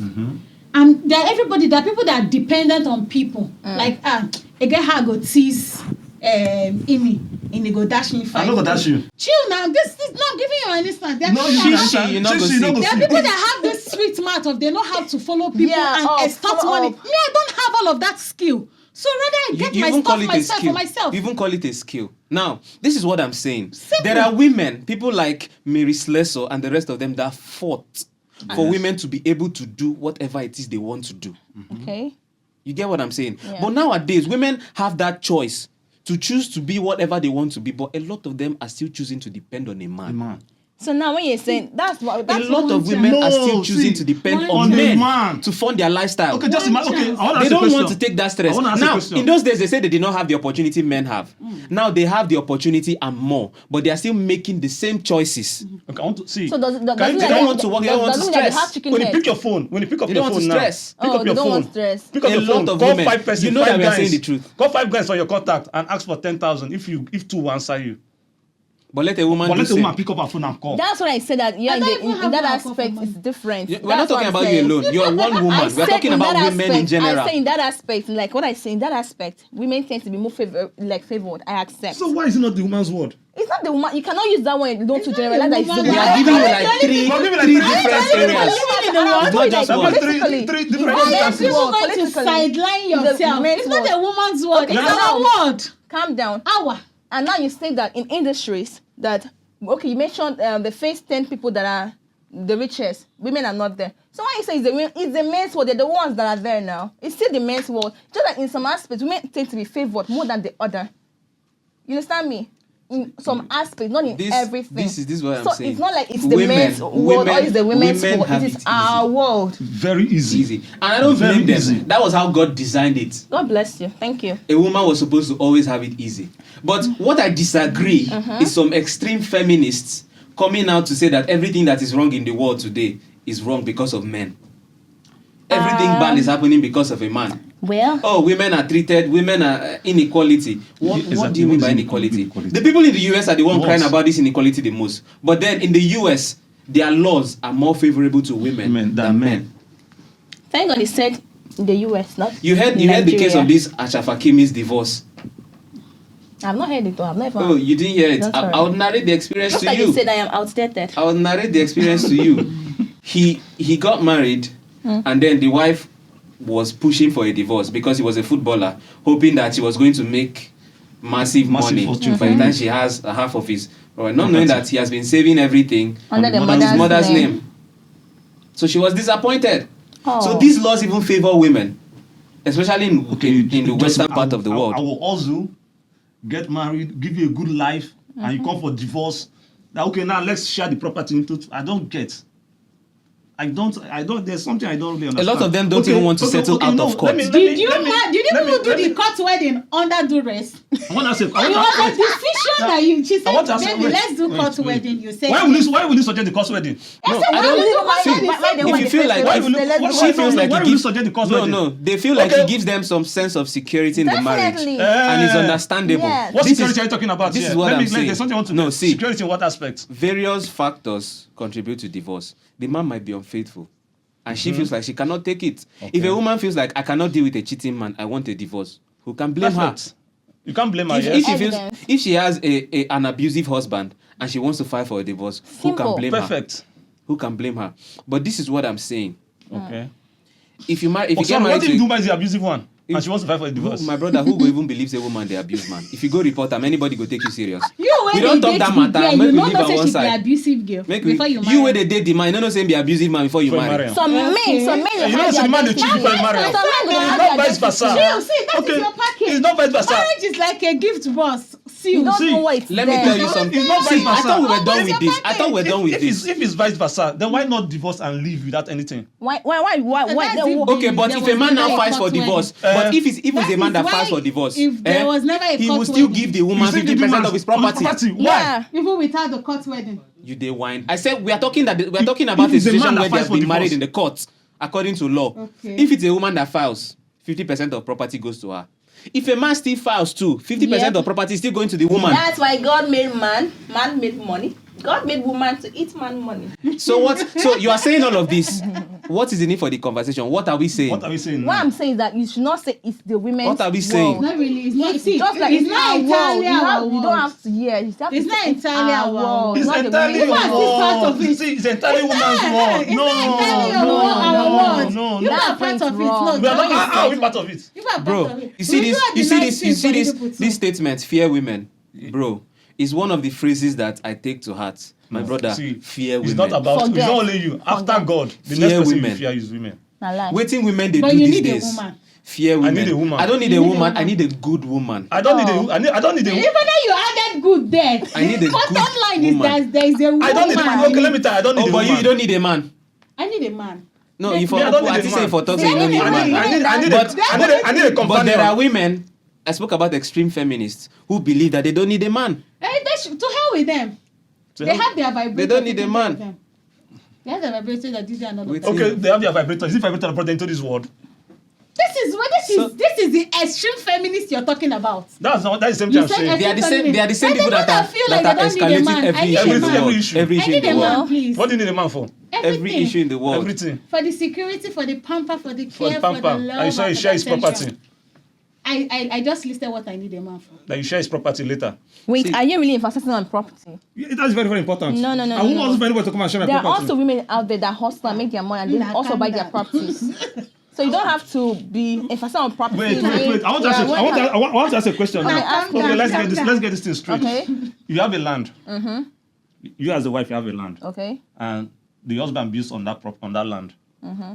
And there are people that are dependent on people. Like a guy how go tease Amy and they go dash me five. I'm not gonna dash you. Chill now. This is not giving you an instant. There are No, people you that Shishi, you're not gonna see. there are people that have this street mouth of they know how to follow people Yeah, and extort follow money. up. Me, I don't have all of that skill. So rather I get You my even call stuff it a myself skill. for myself. You even call it a skill. Now, this is what I'm saying. Simple. There are women, people like Mary Slessor and the rest of them that fought for women to be able to do whatever it is they want to do. Okay. You get what I'm saying? Yeah. But nowadays, women have that choice to choose to be whatever they want to be, but a lot of them are still choosing to depend on a man. Man. So now when you're saying that's what A that's lot of one women are chance. still No, choosing see, to depend one on chance. men Man. to fund their lifestyle. Okay, just imagine. Okay, I want to They ask you a don't want question. to take that stress. I want to ask a Now, question. in those days, they said they did not have the opportunity men have. Now they have the opportunity and more, but they are still making the same choices. Okay, I want to see. so does Can you they take- don't want to work, they don't want to doesn't mean that stress. they have chicken when you head. pick your phone, when you pick up They your don't want phone to now, stress. pick Oh, up they your don't phone. want stress. Pick up A your phone. lot of Call women. 5 persons. You know that 5 we are guys. saying the truth. Call 5 guys on your contact and ask for 10,000 if 2 will answer you. But let a woman But do let the same. woman pick up her phone and call. That's what I said that yeah I in, don't the, even in have that my alcohol aspect for it's different. We're not That's talking what I'm about saying. you alone. You're one woman. I We're said talking in about that women in aspect, general. I say in that aspect, like what I say in that aspect, women tend to be more favored. I accept. So why is it not the woman's word? It's not the woman. You cannot use that one. Don't to not generalize the that it's the woman. We woman. are giving you like three different areas. Living in the And world. I'll do it just like one. politically. Three It's different the Why are men's instances. people word. going to Politically, sideline it's the yourself? men's It's not word. a woman's word. Okay, It's now- our word. Calm down. Our. And now you say that in industries that okay, you mentioned the first 10 people that are the richest, women are not there. So why you say it's the men's world? They're the ones that are there now. It's still the men's world. Just like in some aspects, women tend to be favored more than the other. You understand me? In some aspects, not in everything. This is what I'm so saying. it's not like it's the men's world or it's the women's women world. have It is it our world. Very easy. easy. And I don't Very blame them. easy. That was how God designed it. God bless you. Thank you. A woman was supposed to always have it easy. But what I disagree is some extreme feminists coming out to say that everything that is wrong in the world today is wrong because of men. Everything bad is happening because of a man. Well, Oh, women are inequality. What Exactly. do you mean What by is inequality? inequality? The people in the US are the one What? crying about this inequality the most. But then in the US, their laws are more favorable to women than men. thank God he said in the US, not You heard the case of this Ashraf Hakimi's divorce. I've not heard it though. I've never. Oh, you didn't hear it. That's all right. I would narrate the experience Just to like you. you said, I am outdated. I will narrate the experience to you. He got married, and then the wife was pushing for a divorce because he was a footballer, hoping that she was going to make massive money fortune. by the time she has half of his, or not knowing that he has been saving everything Under the mother's his mother's name. name. So she was disappointed. Oh. So these laws even favor women, especially in the Just- western part of the world. I will also get married, give you a good life, and you come for divorce. That okay, now let's share the property into. I don't get. I don't. There's something I don't really A understand. lot of them don't even want to settle out of court. Did you people do the court wedding under duress? I want to say. It was a decision that you. She I want to said, ask- "Baby, wait, let's do wait, court wait. wedding." You said, Why will you suggest the cost wedding? No, said, I why don't. will you See, why if you feel like Why will you? she feels like why it will you gives, suggest the cost no, wedding? no, they feel like Okay. it gives them some sense of security in the marriage, Definitely. and it's understandable. Yes. What This security is- are you talking about? This here? is what I'm saying. There's something I want to No, know. see. Security in what aspect? Various factors contribute to divorce. The man might be unfaithful, and she feels like she cannot take it. If a woman feels like I cannot deal with a cheating man, I want a divorce. Who can blame her? Perfect. You can't blame her. If, Yes. if she feels, Evidence. if she has an abusive husband and she wants to file for a divorce, who can Simple. blame her? Perfect. Who can blame her? But this is what I'm saying. Okay. If you Okay, get what married if the to woman is the abusive one and If- she wants to fight for a divorce? my brother, who go even believes a woman they abuse man? If you go report them, anybody go take you serious. "You We when don't they talk date that the matter. girl, Make you we know leave not her say one she be side. abusive girl Make we, before you marry." you where they date the man, you know say be abusive man before you Before you marry. marry him. Some men, Okay. some men You will know, have the their man they identity. cheat before you marry him. Some men will It's have not their vice versa. identity. You see, that is Okay. your package. It's not vice versa. Marriage is like a gift box. See, You don't See, know what it's Let me there. tell you something. It's not See, vice I versa. thought we were No, done it's with your this. I thought we were done with this. If it's vice versa, then why not divorce and live without anything? Why? That's then it. what- Okay, but There if was a man never now a files for court divorce, wedding. but if it's a That man is that why files for divorce, if there was never a he court will still wedding. give the woman You still 50% give him of his property. Why? Yeah. Even without the court wedding. You dey whine. I said we are talking about a it's a man situation that where they files have for been married divorce. in the court according to law. Okay. If it's a woman that files, 50% of property goes to her. If a man still files too, 50% Yep. of property is still going to the woman. That's why God made man made money. God made woman to eat man money. So what? So you are saying all of this. What is the need for the conversation? What are we saying? What are we saying What now? I'm saying is that you should not say it's the women's What are we saying? world. Not really. It's not. It's See, just like it's not our entirely world. our You world. don't have to. Yeah, you have It's to not say entirely our world. It's not the entirely women's your Woman is part world. of it. See, it's entirely woman's world. It's No, not entirely our no, world. Our world. no, You no. are That part of it. wrong. No, We are not. Joy is How are we part part of it? You are part Bro, of it. you see We this, do have you the see nice this, you things see for the this, people too. this statement, fear women, bro, is one of the phrases that I take to heart. My brother, See, fear women. It's not about. It's Forget. not only you. After Forget. God, the Fear next person women. you fear is women. Nah, lie. Waiting women they But do you these need a days. woman. Fear women. need a woman. I don't need You a need a woman. I woman. need a good woman. I don't need Oh. a. I don't need a. Even though you added good there, I need a the bottom good line is woman. that there is a woman. I don't need a. Okay, let me tell you. I don't need Oh, a but woman. you don't need a man. I need a man. No, you for Me, I don't need I a think man. say for talk See, say you don't need a I man. need- I need But- I need a companion. But there are women. I spoke about extreme feminists who believe that they don't need a man. To hell with them. So They have their vibrator. They don't need a to man. with them. They have their vibrator that did another. Wait. Okay, they have their vibrator. Is it vibrator that brought them into this world? This is the extreme feminist you're talking about. That's not. That's the same You thing I'm said saying. They are the same. They are the same But people the that people are that feel like that are they don't need a escalating man. I every need a issue in the man. world. issue. Every I issue in need the a world. man, please. What do you need a man for? Every issue in the world. Everything. For the security, for the pamper, for the For care, the for the pamper. love. And you share, and you for share the his attention. property. I just listed what I need a man for. That you share his property later. Wait, See- are you really emphasizing on property? That's very, very important. No. I won't also find anybody to come and share my There are property. also women out there that hustle and make their money and they Nah, also buy calm their down. properties. So you don't have to be emphasizing on property. Wait. I want to ask you. I want to ask a question Okay, now. ask Okay, me. let's get this thing straight. Okay. You have a land. You as the wife, you have a land, Okay. and the husband builds on that land.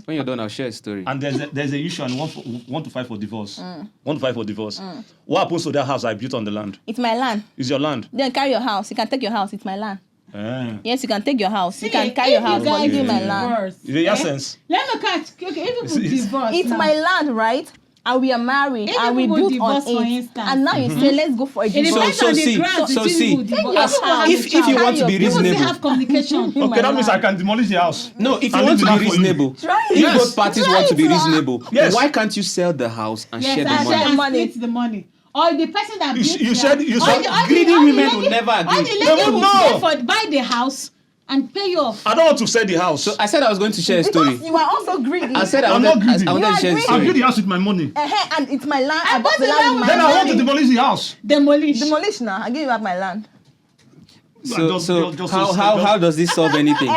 When you're done, I'll share a story. And there's a issue and want to fight for divorce. Want to fight for divorce. What happens to that house I built on the land? It's my land. It's your land. Then carry your house. You can take your house. It's my land. Eh. Yes, you can take your house. You See, can carry your if house, but guys give me my Yeah. land. divorce, Is it your eh? sense? Let me catch. Okay, if people It's- divorce It's now, my land, right? And we are married, If and we people built divorce, on for it. instance. And now you say, let's go for a it divorce. depends So on the see, grounds so between see, people divorce. Take your house. if you want to be Carry your- People still reasonable, have communication. Okay, that means I can demolish the house. no, if you And want leave to the be land for you. reasonable, Try if it. Yes. both parties Try want to be it. reasonable, Yes. why can't you sell the house and Yes, share the and money? share and Money. split the money. Or the person that You built you the said- house. you Or said the- or the- greedy or the women lady- will never Or agree. the They lady will will know. pay for buy the house and pay you off. I don't want to sell the house. So I said I was going to share a story. Because you are also greedy. I said I I'm wanted, not greedy. I wanted You to share a agree. I built story. the house with my money. And it's my land. I bought the land with Then my I want to money. demolish the house. Demolish. Demolish now. I give you back my land. Just How does this solve anything?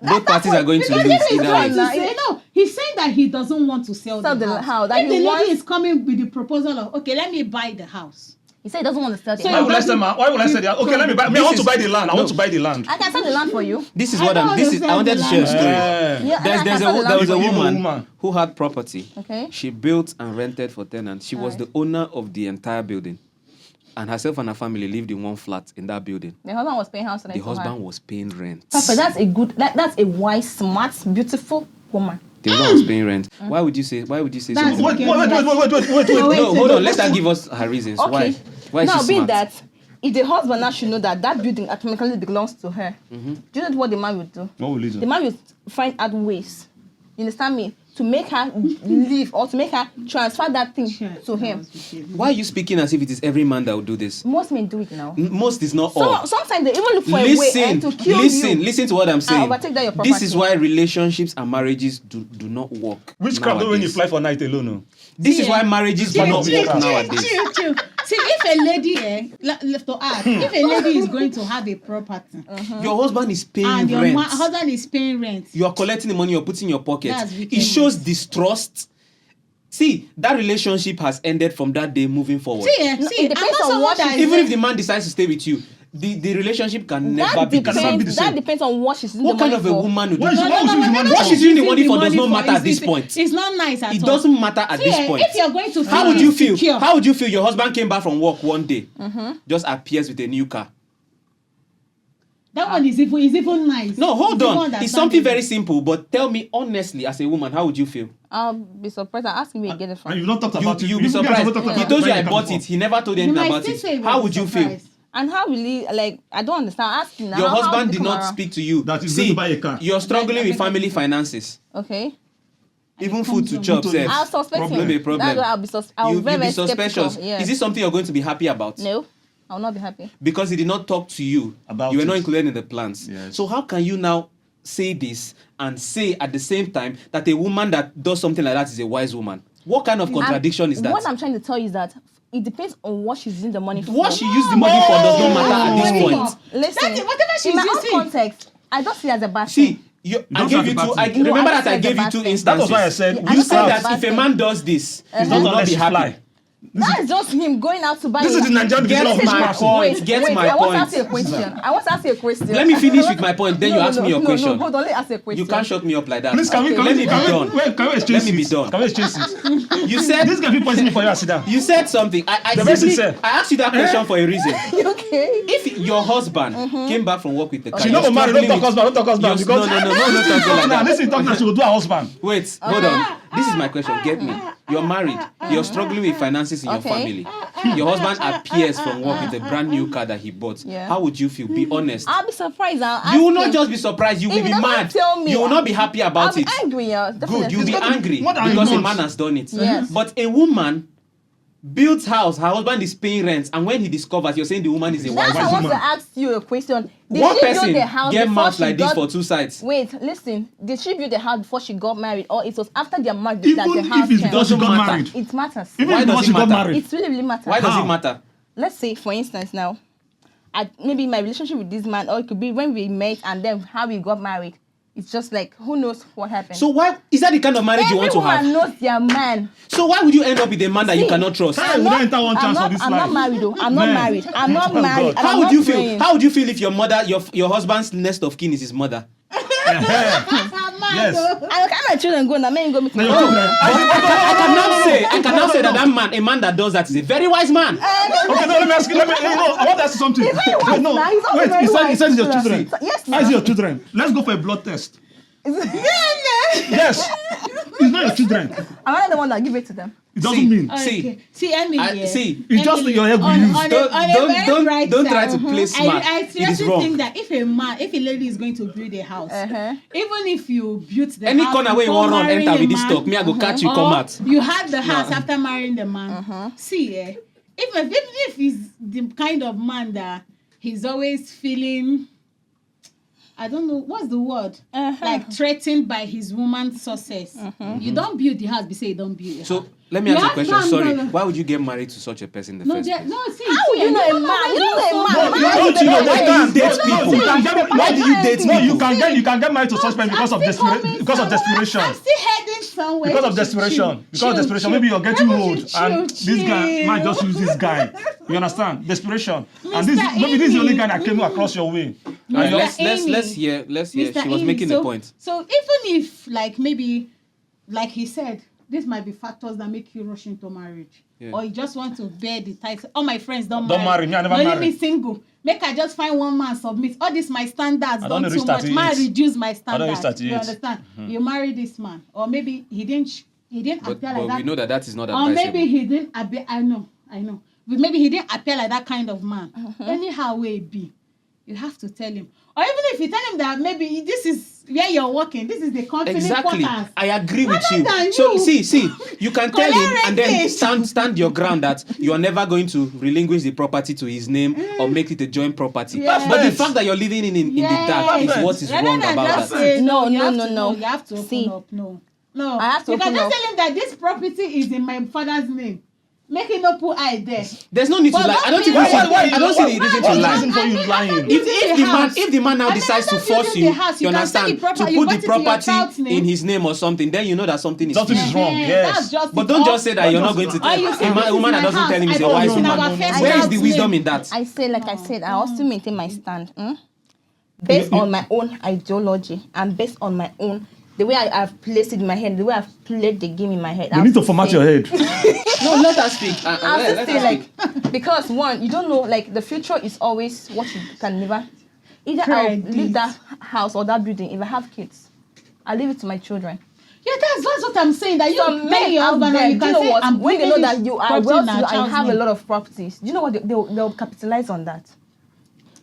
Both parties are going to Because lose this is either trying way. to say, no, he's saying that he doesn't want to sell Sell the the house. house, that If he the wants- lady is coming with the proposal of, okay, let me buy the house. He said he doesn't want to sell the So Why house. would I sell my? Why would I sell the house? Okay, let me buy. Me, I want to buy the land. I want to buy the land. I can sell the land for you. This is I what don't I'm. This is. I wanted to share a story. Eh. Yeah, There was I a can there was a Give a woman woman. who had property. Okay. She built and rented for tenants. She was the owner of the entire building. and herself and her family lived in one flat in that building. The husband was paying house rent. The husband was paying rent. Papa, that's a good. That's a wise, smart, beautiful woman. The husband was paying rent. Why would you say That's something? Wait. No, hold on. Let her give us her reasons. Okay. Why is Now, she being smart? that, if the husband now should know that that building automatically belongs to her, do you know what the man will do? What will he do? The man will find out ways. You understand me? To make her leave or to make her transfer that thing to him. Why are you speaking as if it is every man that will do this? Most men do it now. Most is not all. Sometimes they even look for a way to kill you. Listen to what I'm saying. overtake that your This is property. why relationships and marriades do not work. Witchcraft don't when you nowadays. fly for night alone. No. This is why marriages do not work nowadays. Chill. See, if a lady, left to ask, if a lady is going to have a property Your husband is paying and your rent. husband is paying rent, You are collecting the money, you're putting in your pocket. That's It wickedness. shows distrust. See, that relationship has ended from that day moving forward. see, it I'm depends not on someone what that Even is if the man decides to stay with you, the relationship can never That be the same. depends. That depends on what she's using What the kind money of a for. woman would do Why that? is- why would you use the money What for? she's using the money for using does not matter at is- this point. It's not nice at It all. doesn't matter at See, this point. if you're going to How would you feel? insecure, How would you feel? Your husband came back from work one day, just appears with a new car. that one is even nice. No, hold It's even on. It's something understandable. very simple, but tell me honestly, as a woman, how would you feel? I'll be surprised. I'll ask him where he get it from. And you've not talked about it. You'll be You guys surprised. haven't talked He about told you where I it bought come it. He never told you You anything might about still say it. he How was would you feel? surprised. And how will he, like, I don't understand. Ask him now. Your How will husband he did come not around? speak to you. That he's going to buy a car. You're struggling with family finances. Okay. Even food to chop, sef. I'll suspect Problem. him. Problem. That's why I'll be I'll You'll very, be very suspicious. skeptical. Yeah. Is this something you're going to be happy about? No, I'll not be happy. Because he did not talk to you. About you were not it. included in the plans. Yes. So how can you now say this and say at the same time that a woman that does something like that is a wise woman? What kind of contradiction is that? What I'm trying to tell you is that it depends on what she's using the money for. What she used the money for does not matter at this Oh. point. Listen, Whatever she's in my using. own context, I don't see it as a bad See, thing. I don't gave have you a two. bad I thing. No, remember I that I said gave the you bad two thing. instances. That was why I said I You don't said have that bad if a thing. man does this, It's he not will not unless be you happy. fly. That's just him going out to buy. This is the Nigerian Get division of my witchcraft. point. Get Wait, my I want to point. ask you a question. I want to ask you a question. Let me finish with my point, then you ask me your question. No, hold on, let me ask you a question. You can't shut me up like that. Please, can we Okay. Let me be done. Can we exchange Let me be seats? done. Can we exchange seats? You said This guy be poisoning me for you. I sit down. you said something. I The best simply, is said. I asked you that question for a reason. You okay? If your husband came back from work with the car, She you're not married. Don't struggling talk husband. Don't talk husband. you're- Because no, talk like now, that. listen, talk now. She will do her husband. Wait, hold on. This is my question. Get me. You're married. You're struggling with finances in your Okay. family. Your husband appears from work with a brand new car that he bought. Yeah. How would you feel? Be honest. I'll be surprised. I'll ask You will not him. just be surprised. You will If be he doesn't mad. tell me, You will not be happy I'll about be it. angry. Yeah, Good. You'll be got to be angry more than a because a month. man has done it. Yes. But a woman builds house. Her husband is paying rent, and when he discovers, you're saying the woman is a That's wise why I want woman. to ask you a question. Did One she build person the house get before mouth she like this got... for two sides. Wait, listen. Did she build the house before she got married, or it was after their marriage Even that the if house it's came? because she Doesn't got matter. married. It matters. Even Why if does because it she got matter? married. It really matters. Why does How? it matter? Let's say, for instance, now, maybe my relationship with this man, or it could be when we met and then how we got married. It's just like, who knows what happened. So why is that the kind of marriage you want to Everyone have? knows their man. So why would you end up with a man that you See, cannot trust? Hey, we don't enter one chance for this I'm life. not married though. I'm not Man. married. I'm not Oh, married. God. and How I'm would not you feel? praying. How would you feel if your mother, your husband's next of kin is his mother? Yes. I can my children go now. Men go meet Now me. your children. I cannot say that a man that does that is a very wise man. Okay, no, let me ask you. I want to ask you something. wise No, now. He's also wait. very He wise. said it's your children. Yes, How is now. your children? Let's go for a blood test. Yes. It's not your children. I'm not the one that give it to them. It doesn't mean. See, See, Emily. see. It's just your egg we use. Don't try to play smart. I It is seriously wrong. think that if a lady is going to build a house, Uh-huh. even if you built the Any house corner where you before want run, marrying enter a with this man, talk. Me, I go catch you, come or out. you had the house after marrying the man. See, if he's the kind of man that he's always feeling, I don't know what's the word, like threatened by his woman's success. You don't build the house. Be say you don't build the So house. let me ask you a Yeah, question. no, Sorry, no. why would you get married to such a person in the first place? See. How would you know a man? You know a man. No, Man you is the know, best why way. can't date No, people? see, You can get- Why do you date No, people? you can get married to such person because of desperation. I'm still heading somewhere. Because of desperation. Because of desperation. Maybe you're getting old and this guy might just use this guy. You understand? Desperation. And this Mr. maybe this is the only guy that Amy. came across your way. Alright, Mr. let's Amy. hear. She was Amy, making a point. So even if maybe like he said, This might be factors that make you rush into marriage. Yeah. Or you just want to bear the title. All my friends don't Don't marry. Me, I never Only marry. me single. Make I just find one man submit. All this my standards I done don't too reach much. 38. Man reduce my I don't standards. reach 38. You understand? You marry this man. Or maybe he didn't But, appear but like that. we know that is not Or advisable. maybe he didn't appear. I know. But maybe he didn't appear like that kind of man. Anyhow way it be, you have to tell him. Or even if you tell him that maybe this is where you're working, this is the company Exactly. quarters. I agree with Rather you. than So you. see, you can tell him and then Collaborate. stand your ground that you are never going to relinquish the property to his name or make it a joint property. Yes. But the fact that you're living in the dark is Yes. what is Rather wrong than about just that. say, No, you no, have no, to- no. You have to open See. up. No. I have to You can open just up. tell him that this property is in my father's name. Make him not put eye there. There's no need to But lie. don't I don't be think like- I don't see the reason to What's the lie. reason for you lying? If the man now decides to force you, you understand, to put the property in his name or something, then you know that something is Something fishy. is wrong. Yes. But don't just say that you're not going to tell a woman that doesn't tell him is a wise woman. Where is the wisdom in that? I say, like I said, I also maintain my stand. Based on my own ideology and based on my own, the way I've placed it in my head, the way I've played the game in my head. You need to format your head. No, let us speak. I'll Let just us say, speak. like, because one, you don't know, like, the future is always what you can never. Either I'll Predict. leave that house or that building if I have kids. I'll leave it to my children. Yeah, that's what I'm saying. That you Some tell men your out husband there, and you do can you know say, what? I'm When they know bringing that this you are property well in to our do and child's have a name. lot of properties, do you know what? They'll capitalize on that.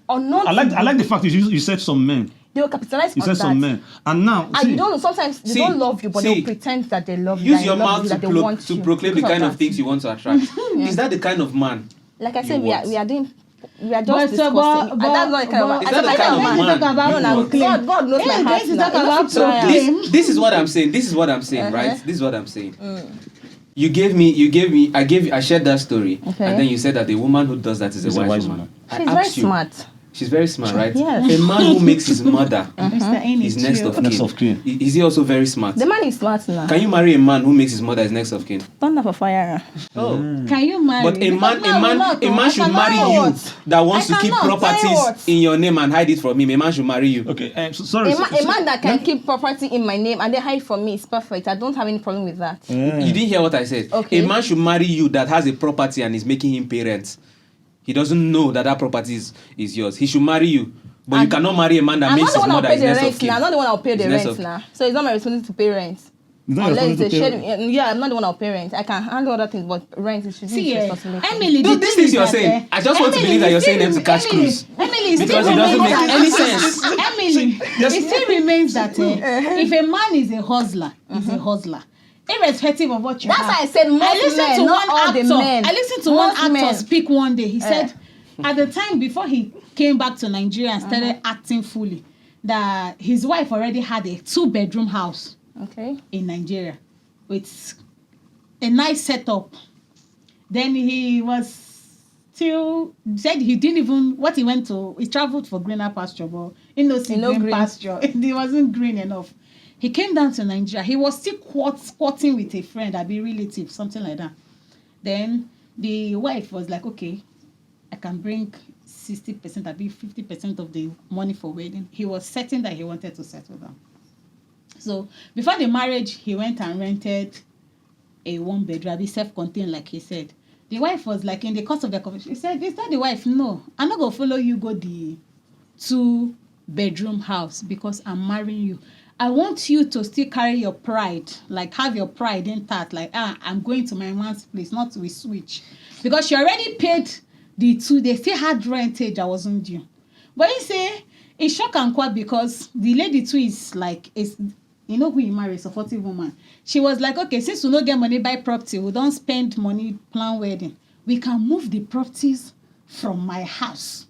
Or not. I like the fact that you said some men. They will capitalize You on said that. some men. And now, And you don't know, sometimes they See, don't love you, but see, they'll pretend that they love you. Use that your they love mouth you, to, that they want to you proclaim the because kind of that. things you want to attract. Is that the kind of man? Like I you said, we want? are just But, discussing. but- and that's not the kind of Is that the kind of man you want? God knows my heart This is now. talk about So This is what I'm saying. This is what I'm saying, right? This is what I'm saying. I shared that story, Okay. and then you said that the woman who does that is a wise woman. I she's very asked you- smart. She's very smart, right? Yes. A man who makes his mother Mr. his next of kin. Next of kin. Is he also very smart? The man is smart now. Can you marry a man who makes his mother his next of kin? Thunder for fire. Oh. Can you marry? But a Because now we're not, man I should cannot marry say you what. that wants I to keep cannot say properties what. in your name and hide it from him. A man should marry you. Okay, sorry. A man that can keep property in my name and then hide from me is perfect. I don't have any problem with that. You didn't hear what I said. Okay. A man should marry you that has a property and is making him pay rent. He doesn't know that property is yours. He should marry you. But you And cannot marry a man that I'm makes not the his one that'll mother pay his the next of rent kin. now. I'm not the one that'll pay the His next rent of- now. So it's not my responsibility to pay rent. It's not your Unless it's a responsibility shared, to pay. yeah, I'm not the one that'll pay rent. I can handle other things, but rent is should be See, his responsibility. Emily, No, the these thing things is you're that, saying, I just want to believe that you're saying them to catch cruise. Emily, Because it doesn't make any sense. Emily, it still remains that if a man is a hustler, he's a hustler. Irrespective of what you That's have. why I said most I listened men, to not one all the actor. men. I listened to one Most actor men. speak one day. He said, at the time before he came back to Nigeria and started acting fully, that his wife already had a 2-bedroom house Okay. in Nigeria with a nice setup. Then he was still said he didn't even he traveled for greener pasture, but he no see no green green. pasture. It wasn't green enough. He came down to Nigeria. He was still squatting with a friend, a relative, something like that. Then the wife was like, okay, I can bring 60%, I'll be 50% of the money for wedding. He was certain that he wanted to settle down. So before the marriage, he went and rented a 1-bedroom, self-contained, like he said. The wife was like, in the course of the conversation, she said, is that the wife? No, I'm not going to follow you go the 2-bedroom house because I'm marrying you. I want you to still carry your pride, like have your pride intact, like, I'm going to my man's place, not we switch. Because she already paid the 2, they still had rentage that wasn't due. But he say, it's shock and quite because the lady too is like, you know who he married, a supportive woman. She was like, okay, since we don't get money buy property, we don't spend money plan wedding, we can move the properties from my house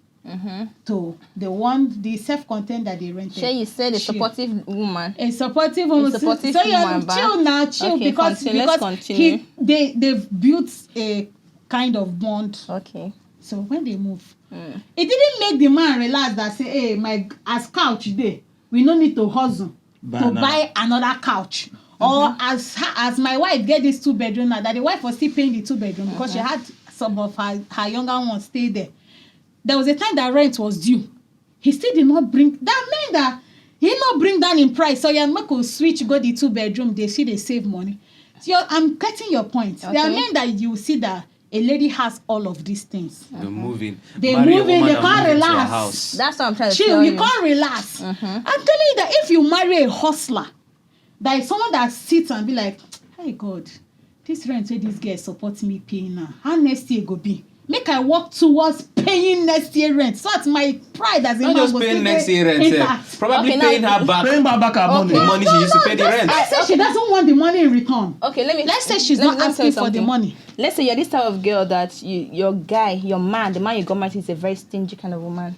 to the self-contained that they rented. Sure, you said a supportive woman. A supportive woman. A supportive so you're woman, chill now, chill, Okay, because let's continue. they've built a kind of bond. Okay. So when they move, it didn't make the man realize that say, hey, as couch day, we no need to hustle buy another couch. Or as my wife get this 2-bedroom now, that the wife was still paying the 2-bedroom because she had some of her younger ones stay there. There was a time that rent was due. He still did not bring that meant that he not bring down in price. So you make a switch, go the 2-bedroom, they see they save money. So I'm getting your point. Okay. There are men that you see that a lady has all of these things. They're moving. They Marry a moving, woman they and can't move into a relax. house. That's what I'm trying to Chill, tell you you. can't relax. I'm telling you that if you marry a hustler, that is someone that sits and be like, hey God, this rent where this girl supports me paying now. How next year go be? Make I work towards paying next year rent. So that's my pride as a Not man. just go paying still next pay year rent. intact. Probably Okay, paying now- her back Paying back her money. the money she used to pay the rent. Let's say she doesn't want the money in return. Okay, Let's say she's let not me tell asking you for the something. money. Let's say you're this type of girl that your guy, your man, the man you got married to is a very stingy kind of woman.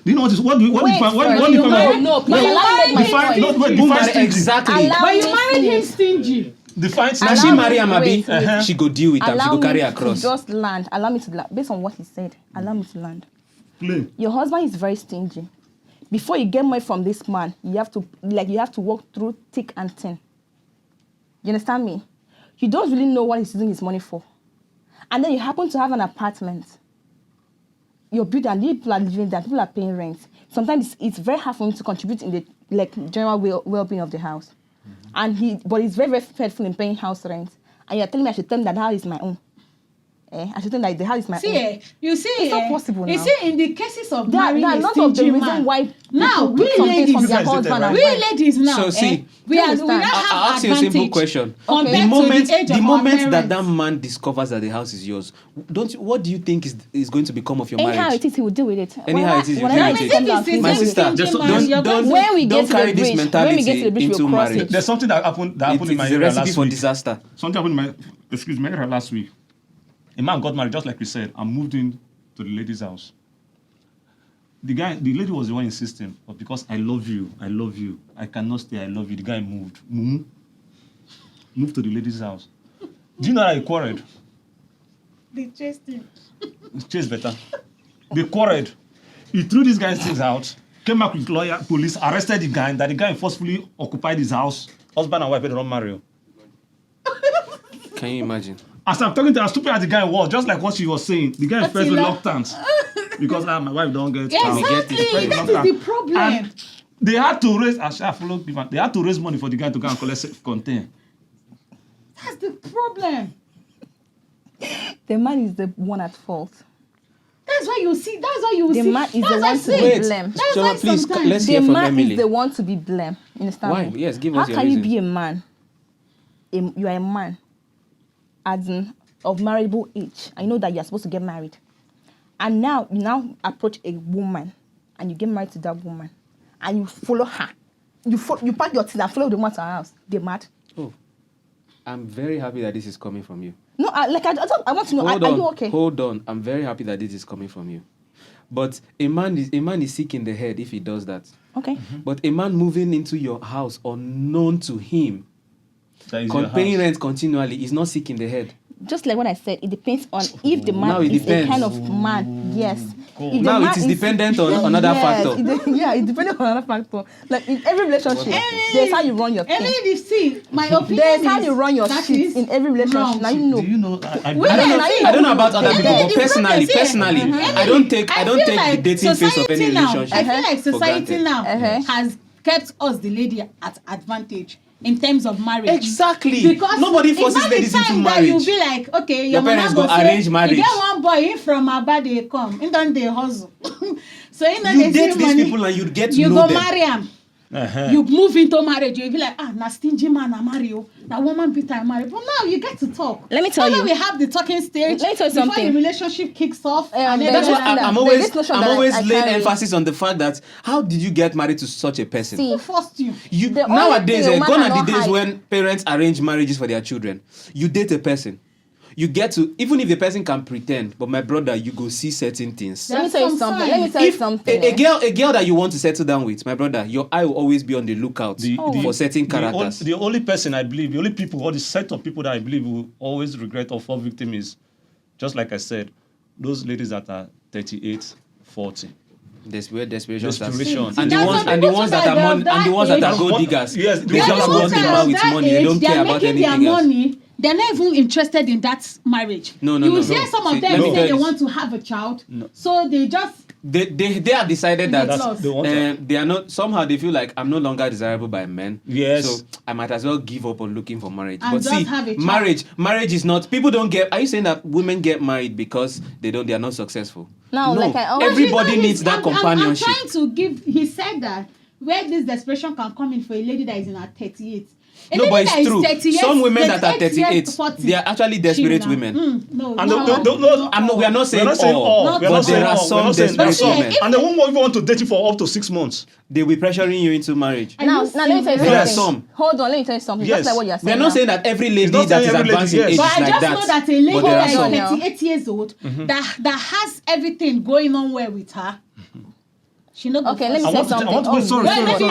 Do you know what is what do you Wait, define? What first, do you you marry- define? no, please But you allow me married make him my point. Wait, You define marry stingy. exactly. Allow But you me married him finish. stingy. Define Now stingy. she Allow marry me- Amabi, wait, wait. she go deal with him. She Allow go carry me her to cross. just land. Allow me to land. Based on what he said, allow me to land. Play. Your husband is very stingy. Before you get money from this man, you have to walk through thick and thin. You understand me? You don't really know what he's using his money for. And then you happen to have an apartment. You're building and people are living there, people are paying rent. Sometimes it's very hard for him to contribute in the general well-being of the house. But he's very, very faithful in paying house rent. And you're telling me I should tell him that the house is my own. I should tell him that the house is my own. You see, It's not possible You now. see, in the cases of There marrying are a lots of the stingy reason man, why now people we take some things ladies, from their You guys husband did and we wife. ladies now, So see, we now understand? have I'll ask you a advantage simple question. compared The to moment, the age the of our moment that parents. man discovers that the house is yours, what do you think is going to become of your Anyhow marriage? it is, he will deal with it. Anyhow it is, you Whenever deal it with comes it. out, If My it's a sister, stingy just man, you're going to- when we get don't to carry the this bridge, mentality when we get to the bridge, into we'll cross marriage. it. There's something that happened in my It's a area recipe last for week. disaster. Something happened in my area last week. A man got married, just like we said, and moved in to the lady's house. The lady was the one insisting, but because I love you, I cannot stay, I love you. The guy moved. Moved to the lady's house. Do you know that he quarreled? They chased him. Chase better. They quarreled. He threw this guy's things out, came back with lawyer, police, arrested the guy, that the guy forcefully occupied his house. Husband and wife, they don't marry. Can you imagine? As I'm talking to her, stupid as the guy was, just like what she was saying, the guy But felt he lo- reluctant. Because my wife don't get Yeah, out. exactly. get it. That is the problem. And they had to raise, they had to raise money for the guy to go and collect self-contain. That's the problem. The man is the one at fault. That's why you see. That's why you The see. man is that's the why one I to say- be Wait, blamed. That's Chioma, why please, sometimes let's The hear from man Emily. is the one to be blamed. You understand Why? me? Yes, give How us your can you reason. be a man? You are a man, as in of marriageable age. I know that you are supposed to get married, and now you approach a woman, and you get married to that woman, and you follow her. You pack your things and follow the woman to her house. They're mad. Oh, I'm very happy that this is coming from you. No, I want to know. Hold Are on, you okay? hold on. I'm very happy that this is coming from you. But a man is sick in the head if he does that. Okay. But a man moving into your house unknown to him, That is your paying house. rent continually, is not sick in the head. Just like what I said, it depends on if the Now man it is depends. a kind of man. Yes. If the Now man it is dependent on another factor. It's dependent on another factor. Like in every relationship, there's how you run your thing. Emily, see, my opinion There's how is you run your that shit is in every relationship. wrong. Now you know. Do you know? I don't know about other people, but The personally, problem is, I don't take feel the like dating phase of any society now- relationship. I feel like for society granted. now has kept us, the lady, at advantage in terms of marriage. Exactly. Because Nobody it's forces not the ladies into time that marriage. you be like, okay, Your your parents mama go say, arrange marriage. You get one boy in from Aba, they come, in don they hustle. So you know You they date see these money, people and you get to you know go them. marry am. Uh-huh. You move into marriage, you be like, na stingy man I marry you, na woman beat I marry. But now you get to talk. Let me tell Now you. we have the talking stage Let me tell you before something. the relationship kicks off. And there's That's then why nothing that- I'm there's always this notion that I laying carry. emphasis on the fact that how did you get married to such a person? See, who forced you? You The only nowadays, thing a man gone are cannot the days hide. when parents arrange marriages for their children. You date a person. You get to, even if the person can pretend, but my brother, you go see certain things. let me tell you something. Let me tell you If something. a girl that you want to settle down with, my brother, your eye will always be on the lookout for certain characters. The only person I believe, the only people, or the set of people that I believe will always regret or fall victim is, just like I said, those ladies that are 38, 40. There's where desperation starts. Desperation. And the That's ones what and the people ones say that are that and the ones that are age- gold diggers. Yes, They the just ones want the that man with money. They don't care about anything else. Money, they're not even interested in that marriage. No, You no. see some of See, them let me say tell they you. want to have a child, so they just they have decided that They are not, somehow they feel like I'm no longer desirable by men. Yes. So I might as well give up on looking for marriage. And But just see, have a child. marriage is not, people don't get, are you saying that women get married because they are not successful? No, like I always everybody needs that companionship. I'm trying to give. He said that where this desperation can come in for a lady that is in her 38. No, but it's true. Some women that are 38, 38, they are actually desperate women. No, And no. We are not saying all, We are but not saying there are all. some We are not saying desperate some. women. And they won't even want to date you for up to 6 months. They will be pressuring you into marriage. Now let me tell you There are something. some. Hold on, let me tell you something. Yes. Just like what you're We saying. are not now. saying that every lady not that saying is every lady, advancing yes. age But is I like just that. know that a lady But there are that some. is 38 years old that has everything going on well with her. She not Okay, let me say something. I want to wait. Sorry. Wait, let me-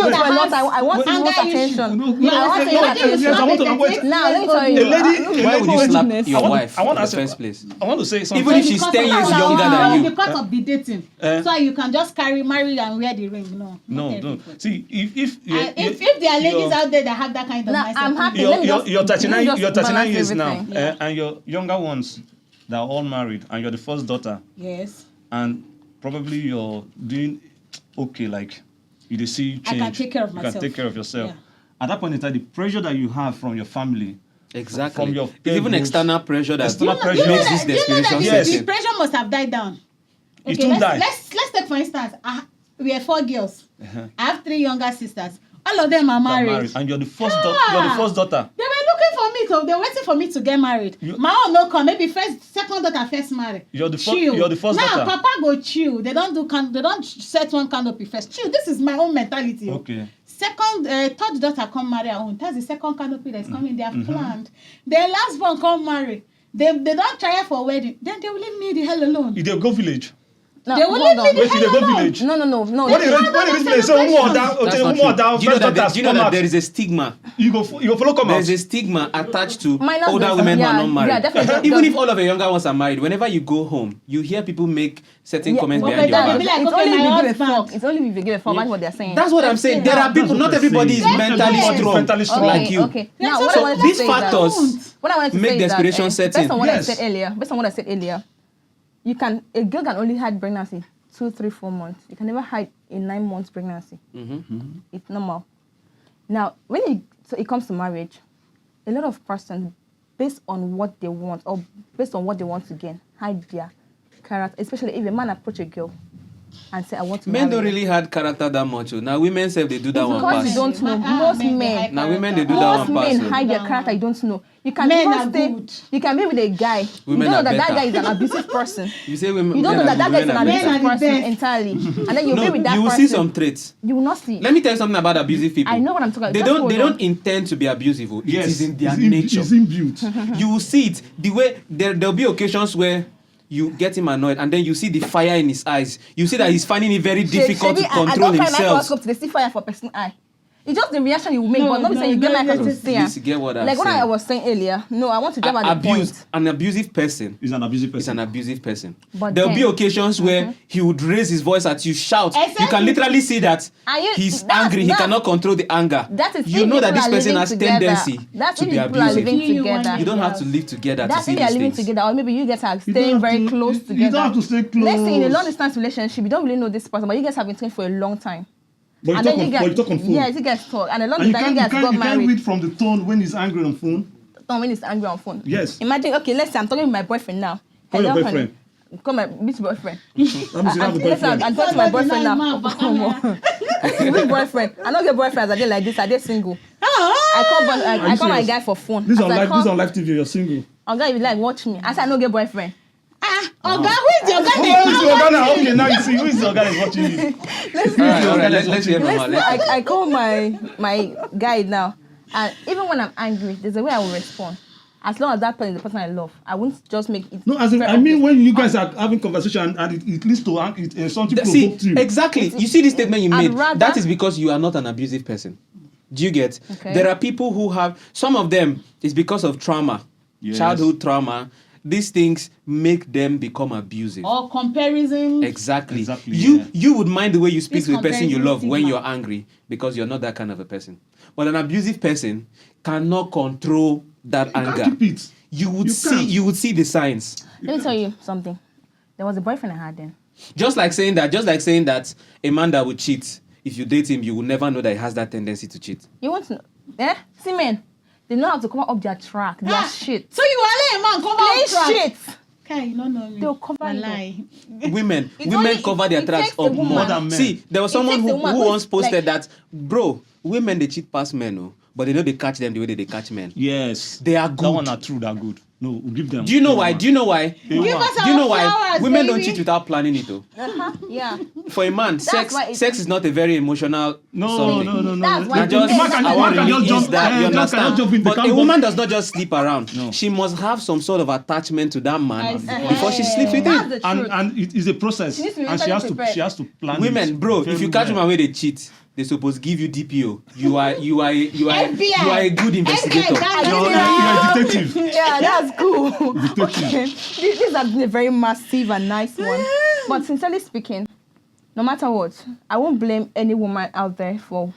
No, I want to Anger most issue. attention. No, I want to yes, I want to wait. Now let me tell A you. lady. Why would you slap goodness. your wife I want in to the ask first place? I want to say something. Even if she's 10 years younger than you. Because of the dating. So you can just marry and wear the ring. No. No. See, if there are ladies out there that have that kind of Now, mindset. I'm happy. Let me just- you're 39 let me just balance years now, everything. and your younger ones that are all married, and you're the first daughter, Yes. and probably you're doing okay, like you see change. I can take care of You myself. can take care of yourself. Yeah. At that point in time, the pressure that you have from your family, Exactly. From your It's even parents. external pressure that External makes pressure. this desperation Yes. set The in. pressure must have died down. It won't die. Let's take for instance. We are 4 girls. I have 3 younger sisters. All of them are that married. and you're the first daughter. They were looking for me, so they were waiting for me to get married. My own no come. Maybe second daughter first marry. You're the first now, daughter. Papa go chill. They don't set one canopy first. Chill. This is my own mentality. Okay. Third daughter come marry her own. That's the second canopy that's coming. They have planned. Then last one come marry. They don't try for wedding. Then they will leave me the hell alone. You go village. No, They will hold leave on. me the Wait till they hell go alone. village. No. When you reach village, say That's not true. Do you know that there is a stigma? You go follow come There out. is a stigma attached to Minus older the- women who yeah, are not married. yeah, definitely. Even if all of your younger ones are married, whenever you go home, you hear people make certain comments okay, behind your that back. will be like, It's okay, only if my you give a husband. fuck. It's only if you give a fuck. That's what they're saying. That's what I'm saying. There are people, not everybody is mentally strong Mentally strong. like you. Okay. Now, what I So wanted to these say is that- factors what I wanted to make say is that, desperation set based in. on what I Yes. said earlier, a girl can only hide pregnancy 2, 3, 4 months. You can never hide a 9 months pregnancy. It's normal. Now, when it comes to marriage, a lot of persons, based on what they want or based on what they want to gain, hide their character. Especially if a man approach a girl and say, "I want to." Men marry don't you." really had character that much. Now women say they do that one Because you pass. don't know. Most men. Now women they do that Most one pass. men hide their character. You don't know. You can Men even are stay. good. You can be with a guy. Women you don't are know that better. guy is an abusive person. You say women. You don't know men that are guy is good, an women are men abusive are the person best. entirely, and then you be No, with that you will person. see some traits. You will not see. Let me tell you something about abusive people. I know what I'm talking about. They Just don't. hold They on. don't intend to be abusive. It Yes, is in their it's nature. It's inbuilt. You will see it the way there'll be occasions where you get him annoyed and then you see the fire in his eyes. You see that he's finding it very difficult to I control don't find himself. microscope to see fire for person eye. It's just the reaction you will make, but not saying you get microscope to see. Please get what I'm Like what saying. I was saying earlier. No, I want to drive at the point. An abusive person He's an abusive is person. an abusive person. But There'll be then- occasions where he would raise his voice at you, shout. You Exactly. can literally see that And you- he's that's- angry. He that's- cannot control the anger. That is You if know that people this are person living has together. tendency That's to if be people are abusive. living You together. You don't have to live together to That's see if they are these living things. together, or maybe you guys are You don't staying have very to- close you together. don't have to stay close. Let's say in a long distance relationship, you don't really know this person, but you guys have been together for a long time. But you And talk then on phone. yes, you guys talk, and along And the you time you can't, guys got you can't married. read from the tone when he's angry on phone. When he's angry on phone. Yes. Imagine, okay, let's say I'm talking with my boyfriend now. Call your Hello, boyfriend. honey. Call my bitch boyfriend. Let me see that Listen, boyfriend. I'm talking to my boyfriend now. Which boyfriend? I don't get boyfriends. I did like this. I did single. I call my guy for phone. This As on I live. call- This on live TV. You're single. Oh, guy, you like watch me. I said I don't get boyfriend. Oga, who is your Who guy? is the organ now? Okay, now you see who is the organ is watching you. All right, let's hear from her. I call my guy now, and even when I'm angry, there's a way I will respond. As long as that person is the person I love, I won't just make it. No, as in, very I mean obvious. when you guys are having conversation and it leads to something See, provoked you. exactly. You see this statement you I'd made. rather- That is because you are not an abusive person. Do you get? Okay. There are people who have, some of them is because of trauma, Yes. childhood trauma. These things make them become abusive. Or comparison. Exactly. Exactly, You yeah. you would mind the way you speak This to the person you comparison love when stigma. you're angry because you're not that kind of a person. But an abusive person cannot control that Can't anger. keep it. You would You see can't. you would see the signs. Let me tell you something. There was a boyfriend I had then. Just like saying that a man that would cheat, if you date him, you will never know that he has that tendency to cheat. You want to know? Yeah? See, men, they know how to cover up their track, their shit. So you are a man cover Plain up track. shit. Okay, you don't know me. They'll cover I it lie. Women only- cover their it tracks takes a up woman. more More than men. See, there was someone takes a who woman who once is posted like- that, bro, women they cheat past men, oh, but they know they catch them the way they catch men. Yes. They are That good. one are true, they're good. No, we'll give them. Do you know why? Do you know why? Give us Do you know our why flowers, women don't baby. cheat without planning it though? Yeah. For a man, sex why it- is not a very emotional No, something. no. That's why Now just, men- I want to man can release just jump- that, you just cannot understand? jump in the But a camp. woman does not just sleep around. No. She must have some sort of attachment to that man see. before she sleeps with That's him. the truth. And it is a process. She needs to be And mentally prepared. she has to plan. Women, it bro, very if you catch well. woman where they cheat, they supposed to give you DPO. You are a good investigator. You're a detective. Yeah, that's cool. Okay. This has been a very massive and nice one. But sincerely speaking, no matter what, I won't blame any woman out there for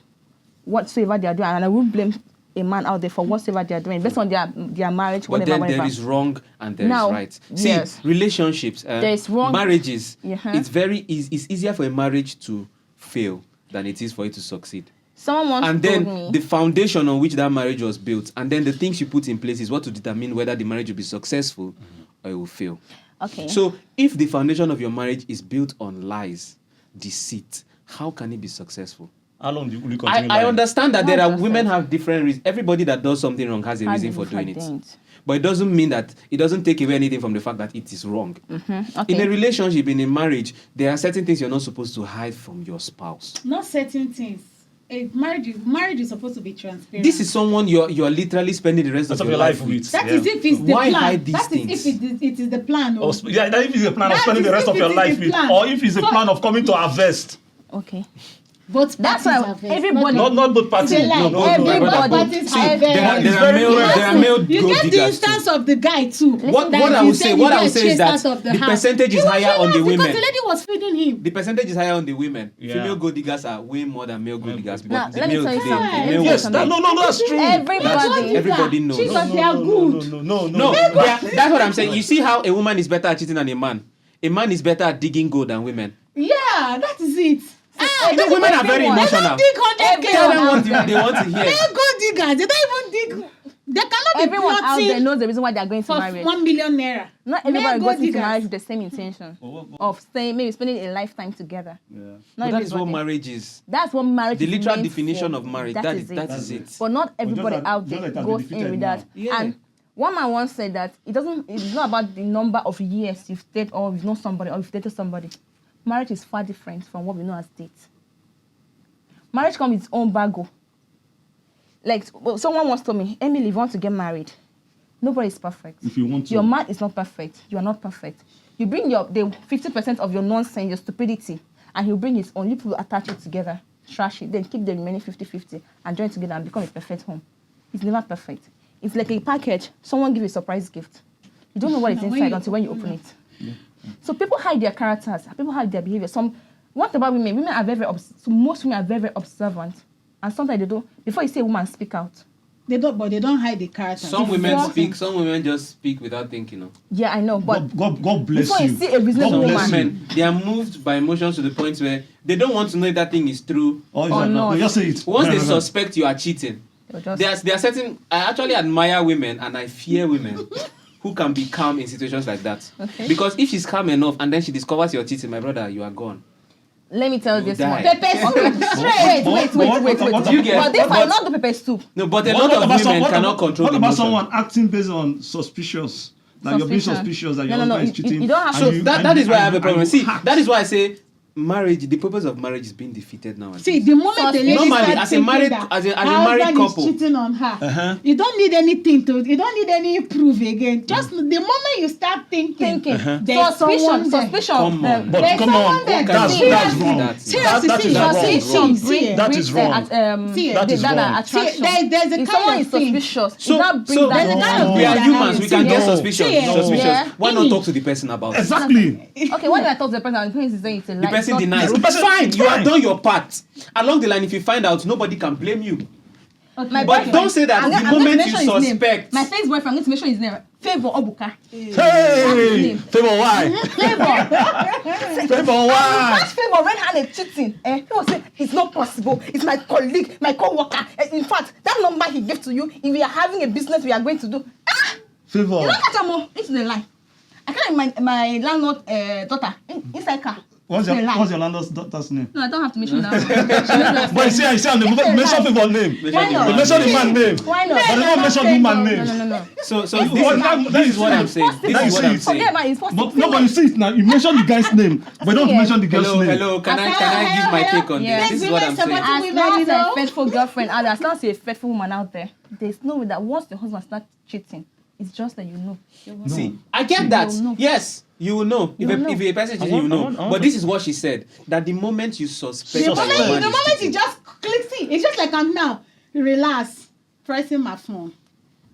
whatsoever they are doing, and I won't blame a man out there for whatsoever they are doing based on their marriage, But whatever. then there is wrong and there is Now, right. See, yes. relationships, There is wrong. marriages, Uh-huh. it's easier for a marriage to fail than it is for it to succeed. Someone once And told then me. the foundation on which that marriage was built, and then the things you put in place is what to determine whether the marriage will be successful or it will fail. Okay. So if the foundation of your marriage is built on lies, deceit, how can it be successful? How long will you I continue lying? understand that there are 100%. women have different reasons. Everybody that does something wrong has a Has reason for doing it. different things. But it doesn't mean that it doesn't take away anything from the fact that it is wrong. Okay. In a relationship, in a marriage, there are certain things you're not supposed to hide from your spouse. Not certain things. A marriage is supposed to be transparent. This is someone you're literally spending the rest of your life with. That is if it's the Why plan. hide these That is things? if it is the plan. Or that if it's a plan of That spending is the rest if of your it is life the with, plan. or if it's a plan of coming to harvest. Okay. Both That's parties why are very- everybody- Not both parties. It's a lie. No, no, Everybody- no. Both parties See, are there are very- there are male You gold get the diggers too. instance of the guy too. What That I you would said say, he what I got would say is chased that out of the house. percentage He is was higher chased on the out women. because the lady was feeding him. The percentage is higher on the women. Yeah. Female gold diggers are way more than male gold diggers. Now, But the let me male tell you today, something. the Let me male tell you was something. No, that's true. Everybody. Everybody knows. Jesus, they are good. No, that's what I'm saying. You see how a woman is better at cheating than a man. A man is better at digging gold than women. Yeah, that is it. You know, women are very everyone. emotional. Dig 100K. Tell them Everyone what they want to hear. They're good diggers. They don't even dig. They cannot be Everyone out there plotting knows the reason why they are going to for marriage. 1 million naira. Not everybody Men goes go into diggers. marriage with the same intention of staying, maybe spending a lifetime together. Not But that is what everybody. marriage is. That's what marriage The is literal meant definition for. of marriage. That That is is it. it. But not everybody just out like there it has goes been in defeated with now. that. Yeah. And one man once said that it's not about the number of years you've dated or you've known somebody or you've dated somebody. Marriage is far different from what we know as date. Marriage comes with its own baggo. Like someone once told me, Emily, if you want to get married, nobody is perfect. If you want to. Your man is not perfect. You are not perfect. You bring the 50% of your nonsense, your stupidity, and he'll bring his own. You people attach it together, trash it, then keep the remaining 50-50 and join together and become a perfect home. It's never perfect. It's like a package. Someone gives you a surprise gift. You don't know what is Now, when inside you until when you open open it. So people hide their characters. People hide their behavior. What about women? Women are so most women are very, very observant. And sometimes they don't. Before you say woman, speak out. They don't hide the character. Some women Before- speak. Some women just speak without thinking. Yeah, I know. But God bless before you. you see a reasonable God bless woman, you. Women, they are moved by emotions to the point where they don't want to know if that thing is true. Or Or no, not. just say it. Once they No. suspect you are cheating, they'll just- there are certain. I actually admire women and I fear women who can be calm in situations like that. Okay. Because if she's calm enough and then she discovers you're cheating, my brother, you are gone. let me tell you this die. one. Pepper soup. Wait. What Do you get- But this what- I not the pepper soup. No, but a What lot of about women cannot control What about emotion. someone acting based on suspicious? Like you're being Suspicion. suspicious that your No, husband is you- cheating. you don't have and to- So that is why I have a and problem. you See, hack. that is why I say marriage. The purpose of marriage is being defeated now. See, the moment the lady Normally, starts as a thinking married- that as a her married husband couple. is cheating on her, Uh-huh. you don't need anything to. You don't need any proof again. Just the moment you start thinking, there's someone there. Suspicion. Come on. But There's come someone on, there. that's See, wrong. Seriously, That see, is wrong. see, That is wrong. See, That is wrong. attraction. See, there's a If kind someone of is thing. suspicious, So, it not bring so that. There's a kind of we are that humans. We can happens. get No. suspicious. No. Suspicious. Yeah. Why not talk to the person about it? Exactly. Okay, when I talk to the person, the person is saying it's a lie. The person It's not denies. true. It's fine. You have fine. done your part. Along the line, if you find out, nobody can blame you. My But boyfriend- don't say that I'm the going to moment mention you his name. suspect. My first boyfriend, I'm going to mention his name. Favor Obuka. Hey! Favor, why? Favor, why? That Favor red handed cheating. People say it's not possible. It's my colleague, my co-worker. In fact, that number he gave to you, if we are having a business we are going to do. Favor. You don't catch them all. It's the lie. I can't my landlord daughter inside car. What's your landlord's daughter's name? No, I don't have to mention that. But you see, on the movement, mention Favor name. Why not? They mention the man's name. Why not? But they don't mention the man's name. No. So this is what I'm saying. This is what I'm saying. Forget about it. It's possible. No, but you see it now. You mention the guy's name, but don't mention the girl's name. Hello. Can I give my take on this? This is what I'm saying. As long as a faithful girlfriend out there, as long as you're a faithful woman out there, there's no way that once the husband starts cheating, it's just that you know. See, I get that. Yes, you will know. If a person cheating, you will know. But this is what she said. That the moment you suspect The that your man moment is he cheating, just clicks in, it's just like I'm now relax, pressing my phone,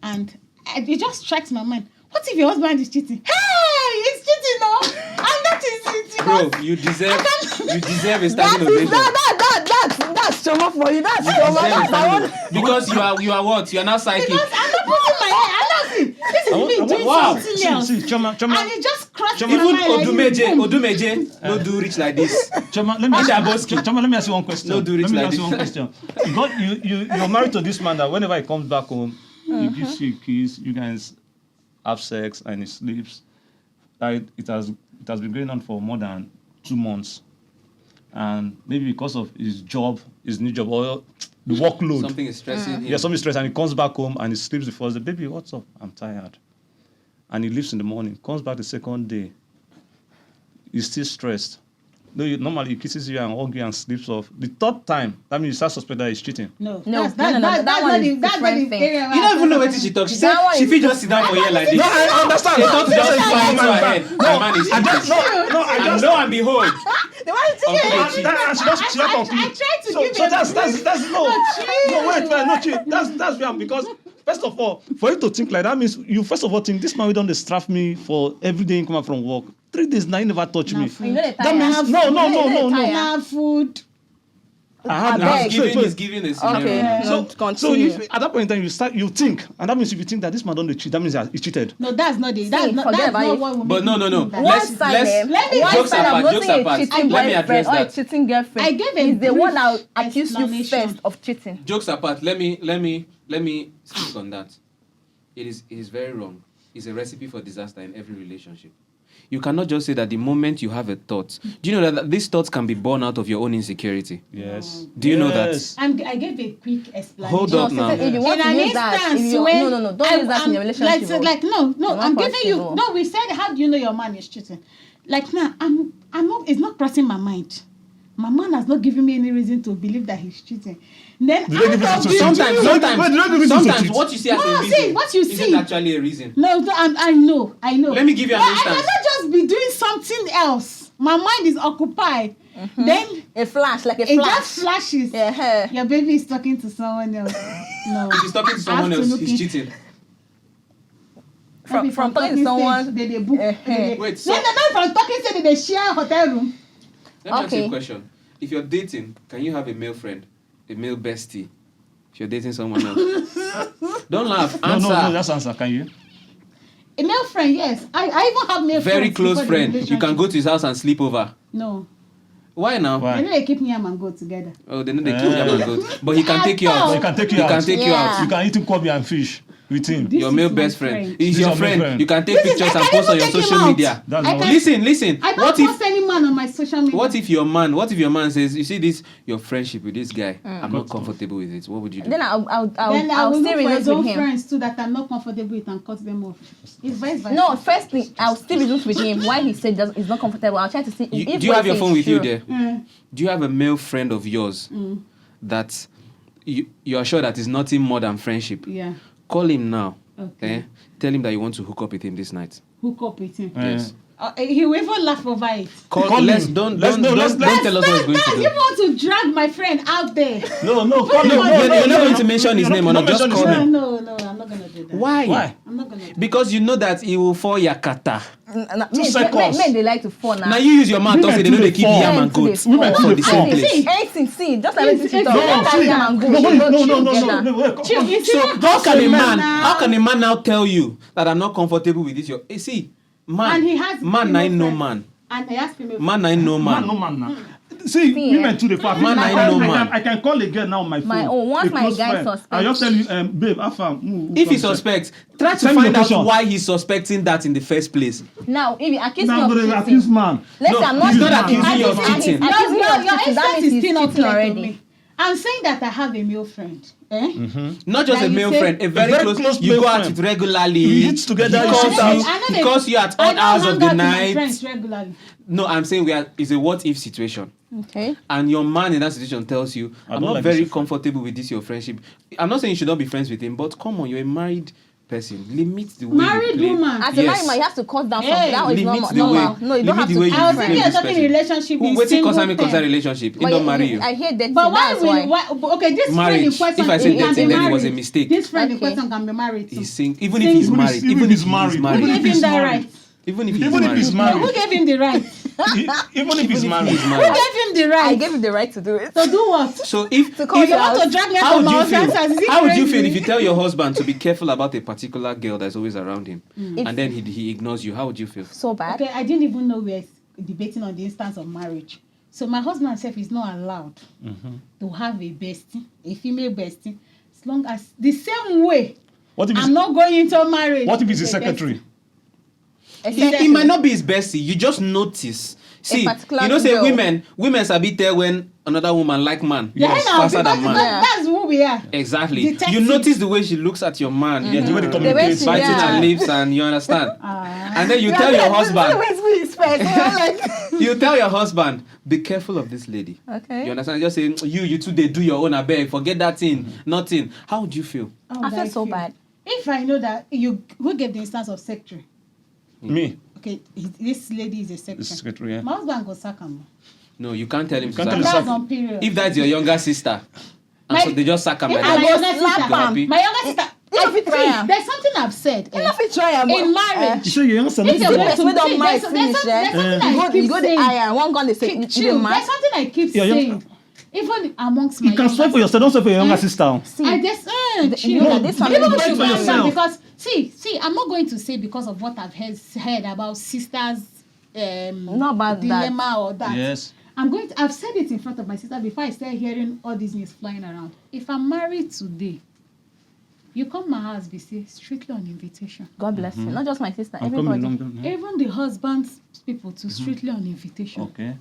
and it just strikes my mind. What if your husband is cheating? Hey, he's cheating, no, and that is it. bro, you deserve a standing ovation. That's trauma for you. That's trauma. Because you are what? You are now psychic. Because I'm not putting my head. I'm not seeing. This is me doing something else. See, Choma. And it just crashed my Even mind. Odumeje, no do rich like this. Choma, let me ask you one question. No, do it Let me like ask you one question. You're married to this man that whenever he comes back home, he gives you a kiss, you guys have sex, and he sleeps. It has been going on for more than 2 months, and maybe because of his new job, or the workload. Something is stressing him. Yeah, something stressed, and he comes back home and he sleeps the first day. Baby, what's up? I'm tired. And he leaves in the morning. Comes back the second day. He's still stressed. No, normally he kisses you and hugs you and sleeps off. The third time, that means you start suspecting that he's cheating. No. That's not the different thing. You don't even know what she talks. She said she fit just sit down for here like this. No, I understand. They thought to just fly into her head. My man is cheating. And lo and behold, The one cheating. She not conclude. I tried to give So it. that's no cheat. That's wrong, because first of all, for you to think like that means you first of all think this man will don't straff me for every day income from work. 3 days now he never touch me. You know they That means no. Nah, food. he's giving a scenario. Okay. So Continue. if at that point in time you think, and that means if you think that this man don't cheat, that means he cheated. No, that's not it. That's not forget about it. what we But no. One side, Jokes apart. cheating Let me address boyfriend or a that. cheating girlfriend. I gave a is the one that brief accused you explanation. first of cheating. Jokes apart. Let me speak on that. It is very wrong. It's a recipe for disaster in every relationship. You cannot just say that the moment you have a thought. Do you know that these thoughts can be born out of your own insecurity? Yes. Do you know that? I gave a quick explanation. Hold up now. If you want In to an use that, instance if you when no, don't use that in your relationship. I'm giving you. possible. No, we said, how do you know your man is cheating? Like now, I'm not. It's not crossing my mind. My man has not given me any reason to believe that he's cheating. Then Sometimes what you see as a No, reason see, what you isn't see. actually a reason. No, I know. Let me give you an But instance. I cannot just be doing something else. My mind is occupied. Then A flash, like a it flash. just flashes. Yeah. Your baby is talking to someone else. No. If he's talking to someone else, he's cheating. From talking to someone. They book. Wait, so Then not from talking to they share hotel room. let me ask you a Okay. question. If you're dating, can you have a male friend, a male bestie? If you're dating someone else, don't laugh. Answer. No, that's answer. Can you? A male friend, yes. I even have male friends. Very close before the friend. You relationship. can go to his house and sleep over. No. Why now? Why? They know they keep me and go together. Oh, they know they keep him and goat. But he can take you He out. can take you He out. can take you Yeah. out. You can eat Kobe and fish with him. This Your is male my best friend. friend. He's This your is your friend. friend. You can take This is- pictures I and can post on even your take him social out. media. That's I not. can- Listen. I don't What post if any man on my social media. what if your man says, you see this, your friendship with this guy, I'm not comfortable with it. What would you do? Then Then I I'll will still look for his reason own with him. friends too that I'm not comfortable with and cut them off. It's vice versa. No, firstly, I'll still reason with him why he said he's not comfortable. I'll try to see You- if do you have your what phone he with you is true. there? Do you have a male friend of yours that you are sure that is nothing more than friendship? Yeah. Call him now. Okay. Tell him that you want to hook up with him this night. Hook up with him. Yes. He will even laugh over it. Call Let's him. don't Let's- don't no, don't, let's- don't tell us what he's going to You do. want to drag my friend out there? No, call No, him. you're not going to mention his name or not. Just call him. No, I'm not gonna do that. Why? Why? I'm not gonna do that. Because you know that he will fall yakata. Men they like to fall now. Now you use your mouth to say they know they keep fall. yam and goats for the same place. Anything, just like It's- let it's- So how can a man now tell you that I'm not comfortable with this? See, man, And he has man, I female know friends. man. And he has female Man, I know Man, man. no man now. See, women to the fact. Man, I know man. I can call a girl now on my phone. My own. Once a my close guy friend. suspects. I just tell you, babe, If he suspects, try to Send me find out location. why he's suspecting that in the first place. Now, if you accuse me Now, of but cheating, accuse man. let's No, say I'm not he's not cheating. accusing you of And he's cheating. accusing me of your cheating, that instance means is he's still not cheating clear to already. me. I'm saying that I have a male friend. Not just Like a you male say, friend, a very very close. close You male go out friend. with regularly. You eat together, He you calls sit out. you. He calls you at odd hours of the night. Friends regularly. No, I'm saying it's a what if situation. Okay. And your man in that situation tells you, I I'm don't not like very this your friend." comfortable with this your friendship. I'm not saying you should not be friends with him, but come on, you're a married person. Limit the way Married you play. woman. As a Yes. man, you have to cut down Hey, something. That is limit normal. the No, way- no, you don't limit have the to way keep you I was play friends. thinking with you're this talking person. relationship Who in waiting single concern me concern term. relationship. He But don't marry you. I hear that. But why That's will why. okay, this friend in Marriage. question If I said can dating, be then it was a married. mistake. This friend in Okay. question can be married too. He's saying even if he's Single. married, Even even if if he's he's married. Who married, gave him that right? even if he's Even if married, he's married. Who gave him the right? Even if he's married. he's Who married. gave him the I right? gave you the right to do it. To do what? So if call You you want out. to drag me how out of would my you feel? husband's house? Is it How would you crazy? feel if you tell your husband to be careful about a particular girl that's always around him, and then he ignores you? How would you feel? So bad. Okay, I didn't even know we were debating on the instance of marriage. So my husband himself is not allowed to have a bestie, a female bestie, as long as the same way What if I'm he's, not going into marriage. what if he's a with a secretary? It might not be his bestie. You just notice. See, particular you know, say girl. women sabi tell when another woman like man. Yeah, Yes, now, faster because than man. that's who we are. Exactly. Detective. You notice the way she looks at your man. Yeah, the way they The way communicate. she- Biting Yeah. her lips, and you understand. And then you Yeah, tell your yeah, husband. this is the way it's first. Like, You tell your husband, be careful of this lady. okay. You understand? Just say, you two, they do your own, I beg. Forget that thing. Nothing. How would you feel? How I would feel so bad. If I know that who gave the instance of secretary? Me, Okay, this lady is a the secretary. secretary. Yeah. My husband go sack him. No, you can't tell him to can't sack tell her. him That's on period. If that's your younger sister, and My- so they just sack her If like my that. younger slap sister, am. my younger sister, You have to try am. there's something I've said. You have to try am. In marriage, You sure you understand? if you're the going person to don't see, mind there's finish, something eh? I You keep go the saying. iron. One gun they say Chill, you chill. the man. There's something I keep Yeah, saying. Even amongst my You can younger swear for yourself. Don't swear for your younger sister. See, I just chill. you know, this one Even is we very should for calm down yourself. because see, I'm not going to say because of what I've heard about sisters Not about that. dilemma or that. Yes. I've said it in front of my sister before I start hearing all these news flying around. If I'm married today, you come my house, be say strictly on invitation. God bless you. Not just my sister. I'm coming Everybody. along. Don't- Even the husband's people to strictly on invitation. Okay.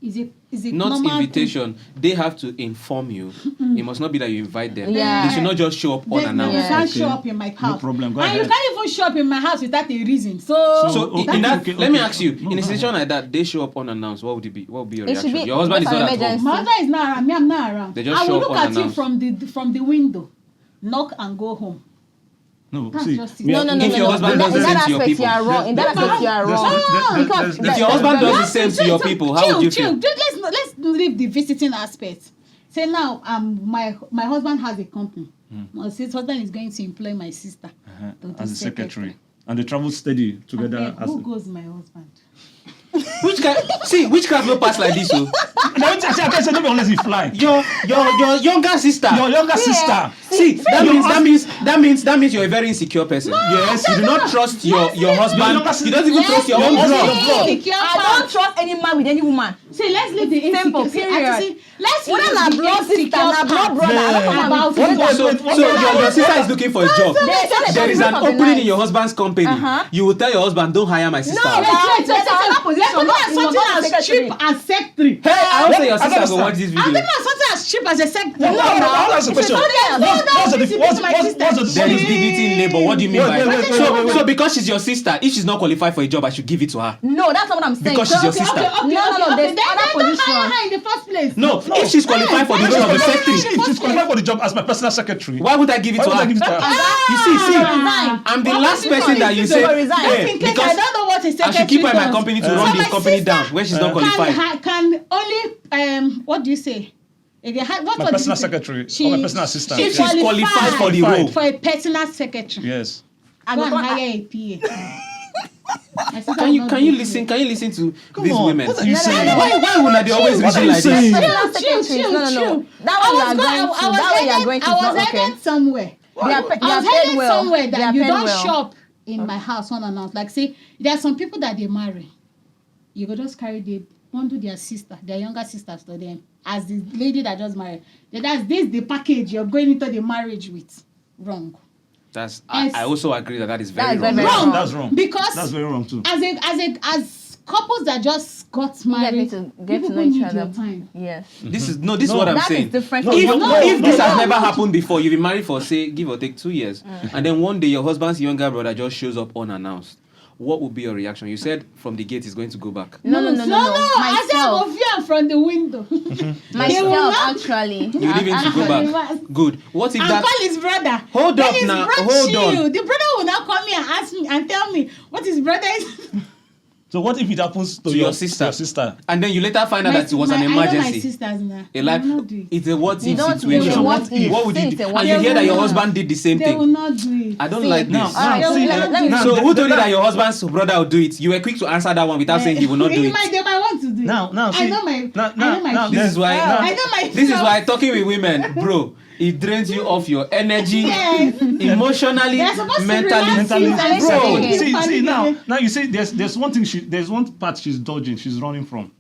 Is a Not normal invitation. They have to inform you. It must not be that you invite them. Yeah. They should not just show up thing. unannounced. You can't Okay. show up in my house. problem, go and you ahead. can't even show up in my house without a reason. So So okay, in that, okay, let me okay. ask you, No, in a go situation like that, they show up unannounced. What would it be? What would be your It should reaction? be Your husband is just not an at home. emergency. my husband is not around. Me, I'm not around. They just I show will up look at you unannounced. from the window, knock and go home. No, That's see. just it. me- No. If your husband In does the that same to your aspect, you are people. wrong. In that aspect, you are There's- wrong. there's- Because there's- If your husband does the same to your So people, how would you feel? Let's leave the visiting aspect. Say now, my husband has a company. My husband is going to employ my sister to do As a secretary. And they travel steady together. Okay, As who goes my husband? Which class no pass like this? Oh? Now, I can't say no unless he fly. Your younger sister. Your younger sister. See, that means you're a very insecure person. Yes, you do not trust your husband. You don't even trust your own blood. I don't trust any man with any woman. See, let's leave the Simple, insecure. period. Let's Whether leave na the blood sister, insecure na blood part. brother, I don't come About and what- So your sister is looking for a job. There is an opening in your husband's company. You will tell your husband, don't hire my sister. No, Wait, That's another position, Let's look not- at something not as secretary. cheap as secretary. Hey, I hope say your I sister understand. will watch this I'm video. talking about something as cheap as a secretary. No, I'll ask a question. What's the There is dignity in labor. What do you mean by Wait, that? So because she's your sister, if she's not qualified for a job, I should give it to her. No, that's not what I'm saying. Because she's your sister. No, there's Then other don't position. hire her in the first place. No, if she's qualified for the role of a secretary, If she's qualified for the job as my personal secretary, why would I give it why to would I her? give it to her? You see, Resign. I'm the What last position person is that you this say, to resign? Just in case I because don't know what a I secretary should keep her in my does. company to So run my the company sister down when she's not qualified. Can only what do you say? Again, what My was personal it? secretary or my personal assistant. If she's qualified for the role. for a personal secretary. Yes. Go and hire a PA. My sister Can will you not can do you it. listen? Can you listen to these on, women? what are you saying? Why would they always What are reason you like saying? this? No. That way you are going to is not okay. headed somewhere. They are I was paid headed well. somewhere They that are you paid don't well. shop in my house unannounced. Like say, there are some people that they marry. You go just carry their sister, their younger sisters to them. As the lady that just married. That's the package you're going into the marriage with. Wrong. I also agree that is very That is wrong. very Wrong. That's wrong. Because That's very wrong too. As couples that just got married, to get people to know need each other. your time. Yes. This is what I'm That saying. is different. No, from no, what- If this has no, never no. happened before, you've been married for say give or take 2 years, and then one day your husband's younger brother just shows up unannounced. What would be your reaction? You said from the gate he's going to go back. No. I said I Myself. will fear from the window. Myself, actually. You leave him to go back. Good. What if And that? call his brother. Hold Then up his now, brother hold chill. on. The brother will now call me and ask me and tell me what his brother is. So what if it happens to your sister. Your sister? And then you later find out that it was an I know my emergency. sisters now. A life, They will not do it. it's a what You if don't- situation. it's a what if. What would you Say it's do? a what And you if. hear that your They will husband did the same They will thing. not do it. I don't See, like Now, this. now, see, let me- now, So who told you that your husband's brother will do it? You were quick to answer that one without saying he will not do They it. might want to do it. Now, I see, know my. now, I know my. now, This is why. I know my. This is why talking with women, bro, it drains you of your energy, Yes. emotionally, They're supposed to mentally. relax you and Bro, say, see now you say there's one part she's dodging, she's running from.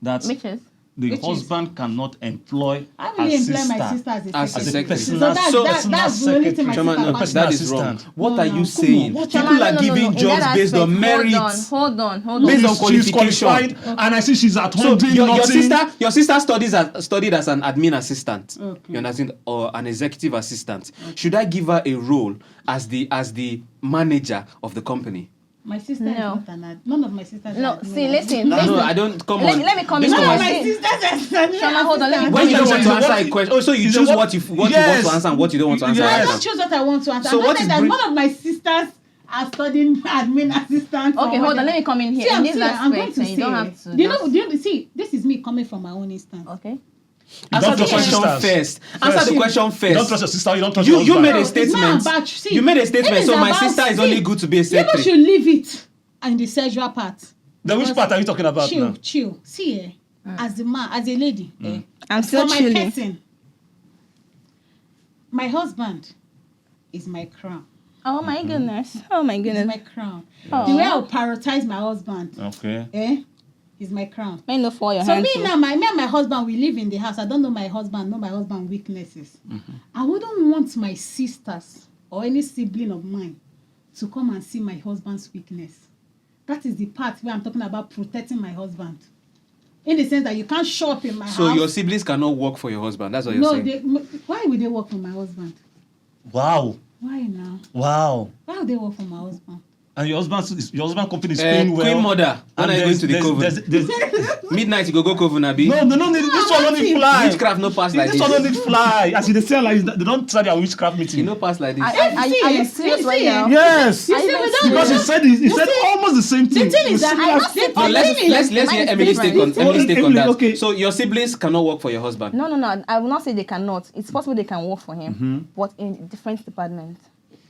That Bitches. the Which is- husband cannot employ I her will employ sister my sister as a As a secretary. secretary. So Personal- that's personal the only thing my secretary. sister Chama, no, wants. that is assistant. wrong. What No, are no, you come saying? on. People Chama, are no, giving in jobs that based on aspect, merit. Hold on. Based on She's qualification. qualified, and I see she's at home So doing your nothing. sister studied as an admin assistant, Okay. you understand, or an executive assistant. Should I give her a role as the manager of the company? My sister No. is not an ad. None of my sisters. No, are see, admin. listen. No, I don't. Come on. Let me come This in. None of my conversation- sisters are admin. Shama, hold on, let me When you don't want to Is it answer what- a question, oh, so you is it choose what- what you want Yes. to answer and what you don't want to answer. Yes. I right don't choose what I want to answer. So I'm what not is saying that bring- one of my sisters are studying admin assistant. Okay, hold on. Let me come in here. In this I'm going aspect, to and you don't have to. Do you know? See, this is me coming from my own instance. Okay. Answer Don't the trust your question sisters. first. Answer the question You don't trust first. your sister, you don't trust your You husband. made a No, it's not statement. about- see, You made a it statement. is So my about- sister is see, only good to be a People secretary. should leave it in the sexual part. Then which part are you talking about now? Chill. See, as a man, as a lady, I'm for still my chilling. person, my husband is my crown. Oh my goodness. Oh my He's goodness. my crown. Aw. The way I will prioritize my husband, Okay. is my crown. May know for your So hands. me now, me and my husband, we live in the house. I don't know my husband, weaknesses. I wouldn't want my sisters or any sibling of mine to come and see my husband's weakness. That is the part where I'm talking about protecting my husband. In the sense that you can't show up in my So house. your siblings cannot work for your husband. That's what you're No, saying. why would they work for my husband? Wow. Why now? Wow. Why would they work for my husband? And your husband company is paying well. Queen mother, when And are you going to the there's- coven? Midnight you go coven, Abi. No, this one don't need fly. Witchcraft no pass like This one don't this. need fly. As they say, like, they don't try their witchcraft You meeting. no pass like this. Are you serious right now? Yes. You see, we don't Because he said almost the same thing. The thing is that Similar- I don't think No, let's hear Mine is Emily's take on different. Emily's take on Emily, that. okay. So your siblings cannot work for your husband. No. I will not say they cannot. It's possible they can work for him, but in different departments.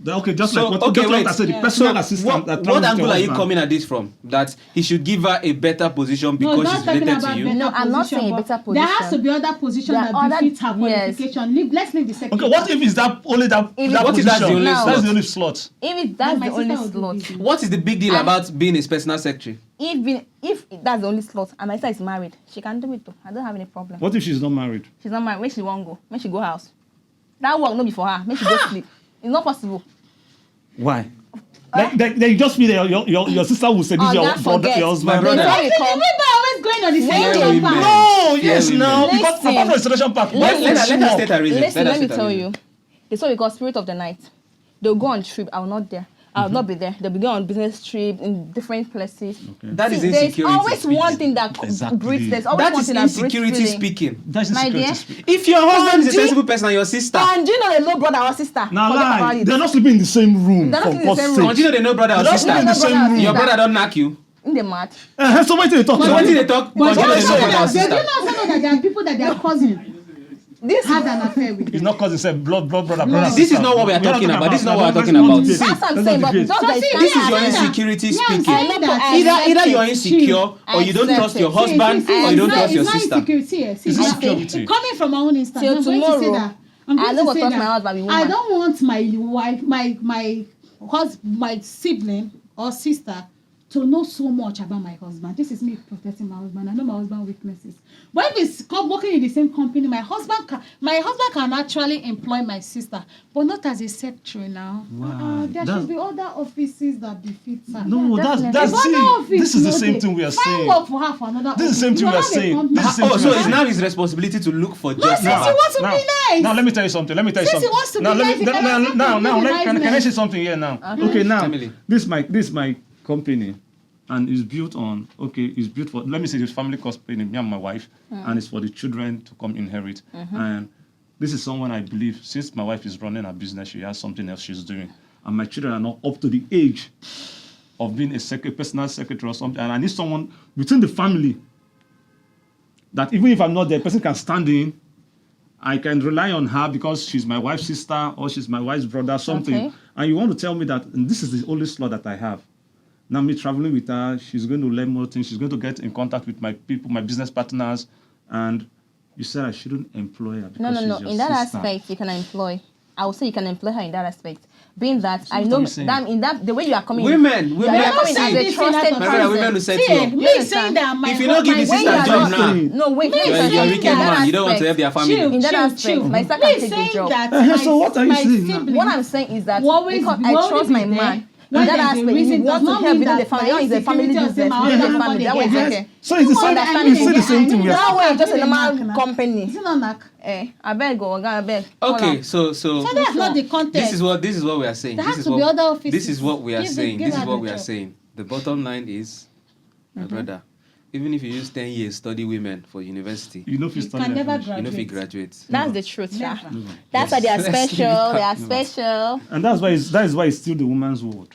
Okay, just So like what, okay, just like wait. I said, the Yeah. personal So assistant. that what travels with angle your are you husband. coming at this from? That he should give her a better position because not she's talking related about to you? better No, I'm not position, saying but better There has position. to be other position There that are other- befits her yes. qualification. Let's leave the second. Okay, what if it's that only that, If that what if position? that's the only That's slot? the only slot. If that's my the only sister will do slot, business. What is the big deal And- about being his personal secretary? if that's the only slot, and my sister is married, she can do it too. I don't have any problem. What if she's not married? She's not married. When she won't go, when she go house, that work no be for her. When she go sleep, it's not possible. Why? Like you just feel that your sister will say this is your God brother, forget. your husband. My brother. They say we People come. are always going on the When same they jump women. path. No, yes, Yeah, now women. because Listen. apart from installation pack, Listen. why Let her state her reason. Listen, her let me state her tell reason. you. It's what we call spirit of the night. They'll go on trip. I will not there. I will not be there. They'll be going on business trip in different places. That is See, insecurity. there's always speaking. one thing that Exactly. breeds. There's always That one is thing that breeds insecurity feeling. speaking. That's My insecurity dear. speak. If your husband is a And sensible person and your sister, And do you know they know brother or sister? Now Forget about lie, it. they're not sleeping in the same room. They're not For sleeping in the God's same sake. room. continue they know brother or They're not sister. sleeping in the Sister. same room. Your brother don't knock you. In the mat. So wait till they talk. So now. what did they talk? But Continue they know brother or they do sister. not know that there are people that they are cousins. This had an affair with It's them. not cause it's a blood brother. This is not what we are talking about. This is not what we're talking about. See, that's what I'm saying, but just like this is your Yeah. insecurity Yeah, speaking. I'm saying that. Either you're accept it. insecure or you don't Accept trust your it. husband or you don't trust your It's sister. not insecurity. It's See, insecurity. coming from my own instance, Till I'm going to say tomorrow, that. I'm I going know to what say trust my that. husband be I woman. don't want my wife, my sibling or sister to know so much about my husband. This is me protecting my husband. I know my husband's weaknesses. But if it's working in the same company, my husband can actually employ my sister, but not as a secretary now. Wow. There That's- should be other offices that befit her. No, that's If see, other office this is the no same dey, thing we are find saying. work for her for another This is the same office. thing You we are have a saying. company. This is the same Oh, thing so we are it's saying. now his responsibility to look for jobs. since he wants to be nice. Now let me tell you something. Let me tell you Since he something. wants to be now let nice, me he can accept now to now be let, nice can I man. say something here now? Okay, now Emily. this is my company, and it's built on it's built for, let me say, this family company, me and my wife, and it's for the children to come inherit. And this is someone I believe, since my wife is running a business, she has something else she's doing, and my children are not up to the age of being a personal secretary or something, and I need someone within the family that even if I'm not there, the person can stand in. I can rely on her because she's my wife's sister or she's my wife's brother, something. Okay. And you want to tell me that this is the only slot that I have. Now me traveling with her, she's going to learn more things. She's going to get in contact with my people, my business partners. And you said I shouldn't employ her because No. she's your In that sister. aspect, you can employ. I would say you can employ her in that aspect. Being that I what know I'm saying. that in that the way you are coming, Women, you women. are not coming saying as a this trusted in that My brother, women person. who set See, you up. me understand? saying that my If you don't give the my- sister when you job are now, not- No, wait. Me let me saying you're a tell wicked in that man. You don't want to help aspect- their family. Chill. In that aspect, my sister Me can take the saying job. that So what are you my saying now? sibling What I'm saying is that will always because will I only trust be my there man. when In that there's a aspect, reason. you want Does to not help mean within the that family. my That is a family insecurity of business. them are Within the other family, that people way is they okay. get. So it's the same, That I you say need the same to thing. get. We are That way, just a Knack normal now. company. Is it not knack? I beg, I beg. Okay, so So that's not the context. this is what we are saying. There This has is to what be other offices. this is what we are Give saying. give This is her what the we are job. saying. The bottom line is, my brother, even if you use 10 years study women for university, You know if you You study can and never finish. you know if you graduate. graduate. That's the truth, yeah. Never. That's why they are Let's leave it special. They at are that. special. And that is why it's still the woman's world.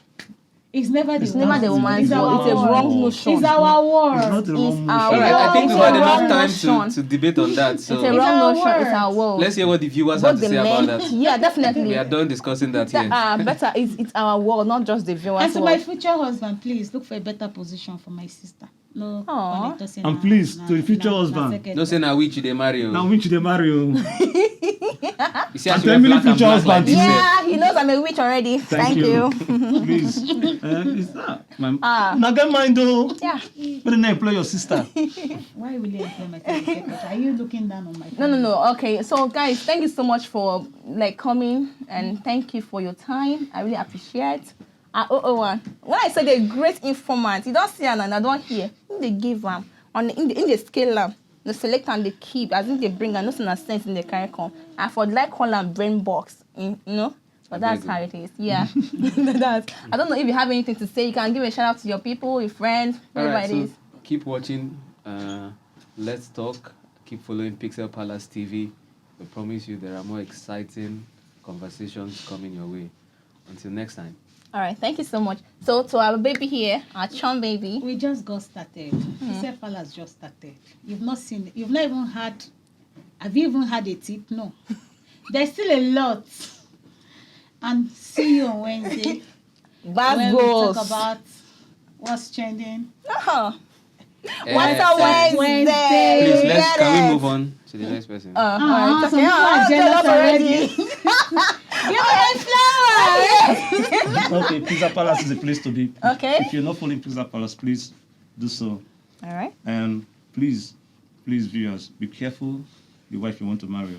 It's never the It's never the woman's It's word. our It's a word. wrong notion. It's our word. It's not the It's wrong our All motion. right, I think It's we've a had enough wrong time notion. to debate on that. It's a So wrong our notion. It's word. our world. let's hear what the viewers have Both to the say men. about that. Yeah, definitely. We are done discussing that here. Better. It's our world, not just the viewers' And to my world. future husband, please look for a better position for my sister. No. Aw. politics And please, to the future husband. second. No say na which they marry. Oh. Now which they marry you? You see, I And should wear tell me the black and future black like husband. this. Yeah, he knows I'm a witch already. Thank you. Please. It's that. Ah. Now get mind though. Yeah. Better not employ your sister. Why will you employ my secretary? Are you looking down on my No. Okay, so guys, thank you so much for coming and thank you for your time. I really appreciate. When I said a great informant, you don't see and I don't hear. They give them in the scale them, the select and the keep. I think they bring and nothing sense in the curriculum. I for like call them brain box, you know. But that's how it is. Yeah. I don't know if you have anything to say. You can give a shout out to your people, your friends, All whoever right, it so is. keep watching. Let's talk. Keep following Pixel Palace TV. We promise you there are more exciting conversations coming your way. Until next time. All right, thank you so much. So to our baby here, our chum baby. We just got started. Pixel Palace just started. You've not seen it. You've not even had. Have you even had a tip? No. There's still a lot. And see you on Wednesday. Bad when we goals. talk about what's trending. What's Eh, a Wednesday? Please, Get can we it. move on to the next person? All right, Some okay. people are jealous jealous already. Give me flowers. Okay, Pizza Palace is a place to be. Okay. If you're not following Pizza Palace, please do so. All right. And please, viewers, be careful the wife you want to marry.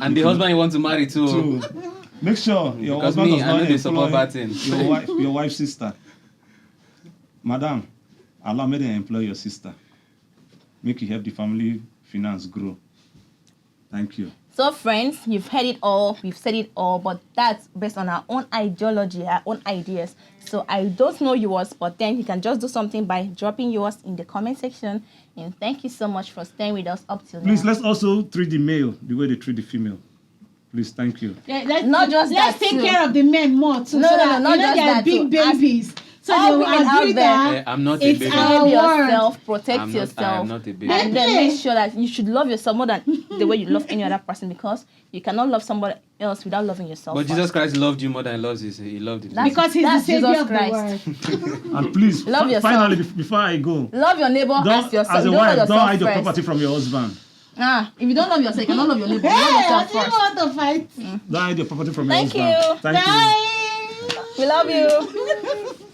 And the husband you want to marry too. So, make sure your Because husband me, does I know not they support employ bad thing. your wife's sister. Madam, allow me to employ your sister. Make you help the family finance grow. Thank you. So, friends, you've heard it all. We've said it all, but that's based on our own ideology, our own ideas. So, I don't know yours, but then you can just do something by dropping yours in the comment section. And thank you so much for staying with us up till Please, now. let's also treat the male the way they treat the female. Please, thank you. Yeah, Not just let's that take too. care of the men more too. No, so no, that, not you know, just they are that big too. As- babies. So All they will women out agree there, that I'm not a it's baby. our Behave word. yourself, protect I am yourself, not a baby. and then make sure that you should love yourself more than the way you love any other person, because you cannot love somebody else without loving yourself. But Jesus first. Christ loved you more than he loved himself. That's- Because he's the that's savior Jesus of the Christ. world. And please, Love yourself. finally, before I go, Love your neighbor as yourself. as a You don't love wife, don't yourself hide your first. property from your husband. If you don't love yourself, you cannot love your neighbor. You love Hey, I yourself didn't first. want to fight. Don't hide your property from your Thank husband. you. Thank you. Bye. We love you.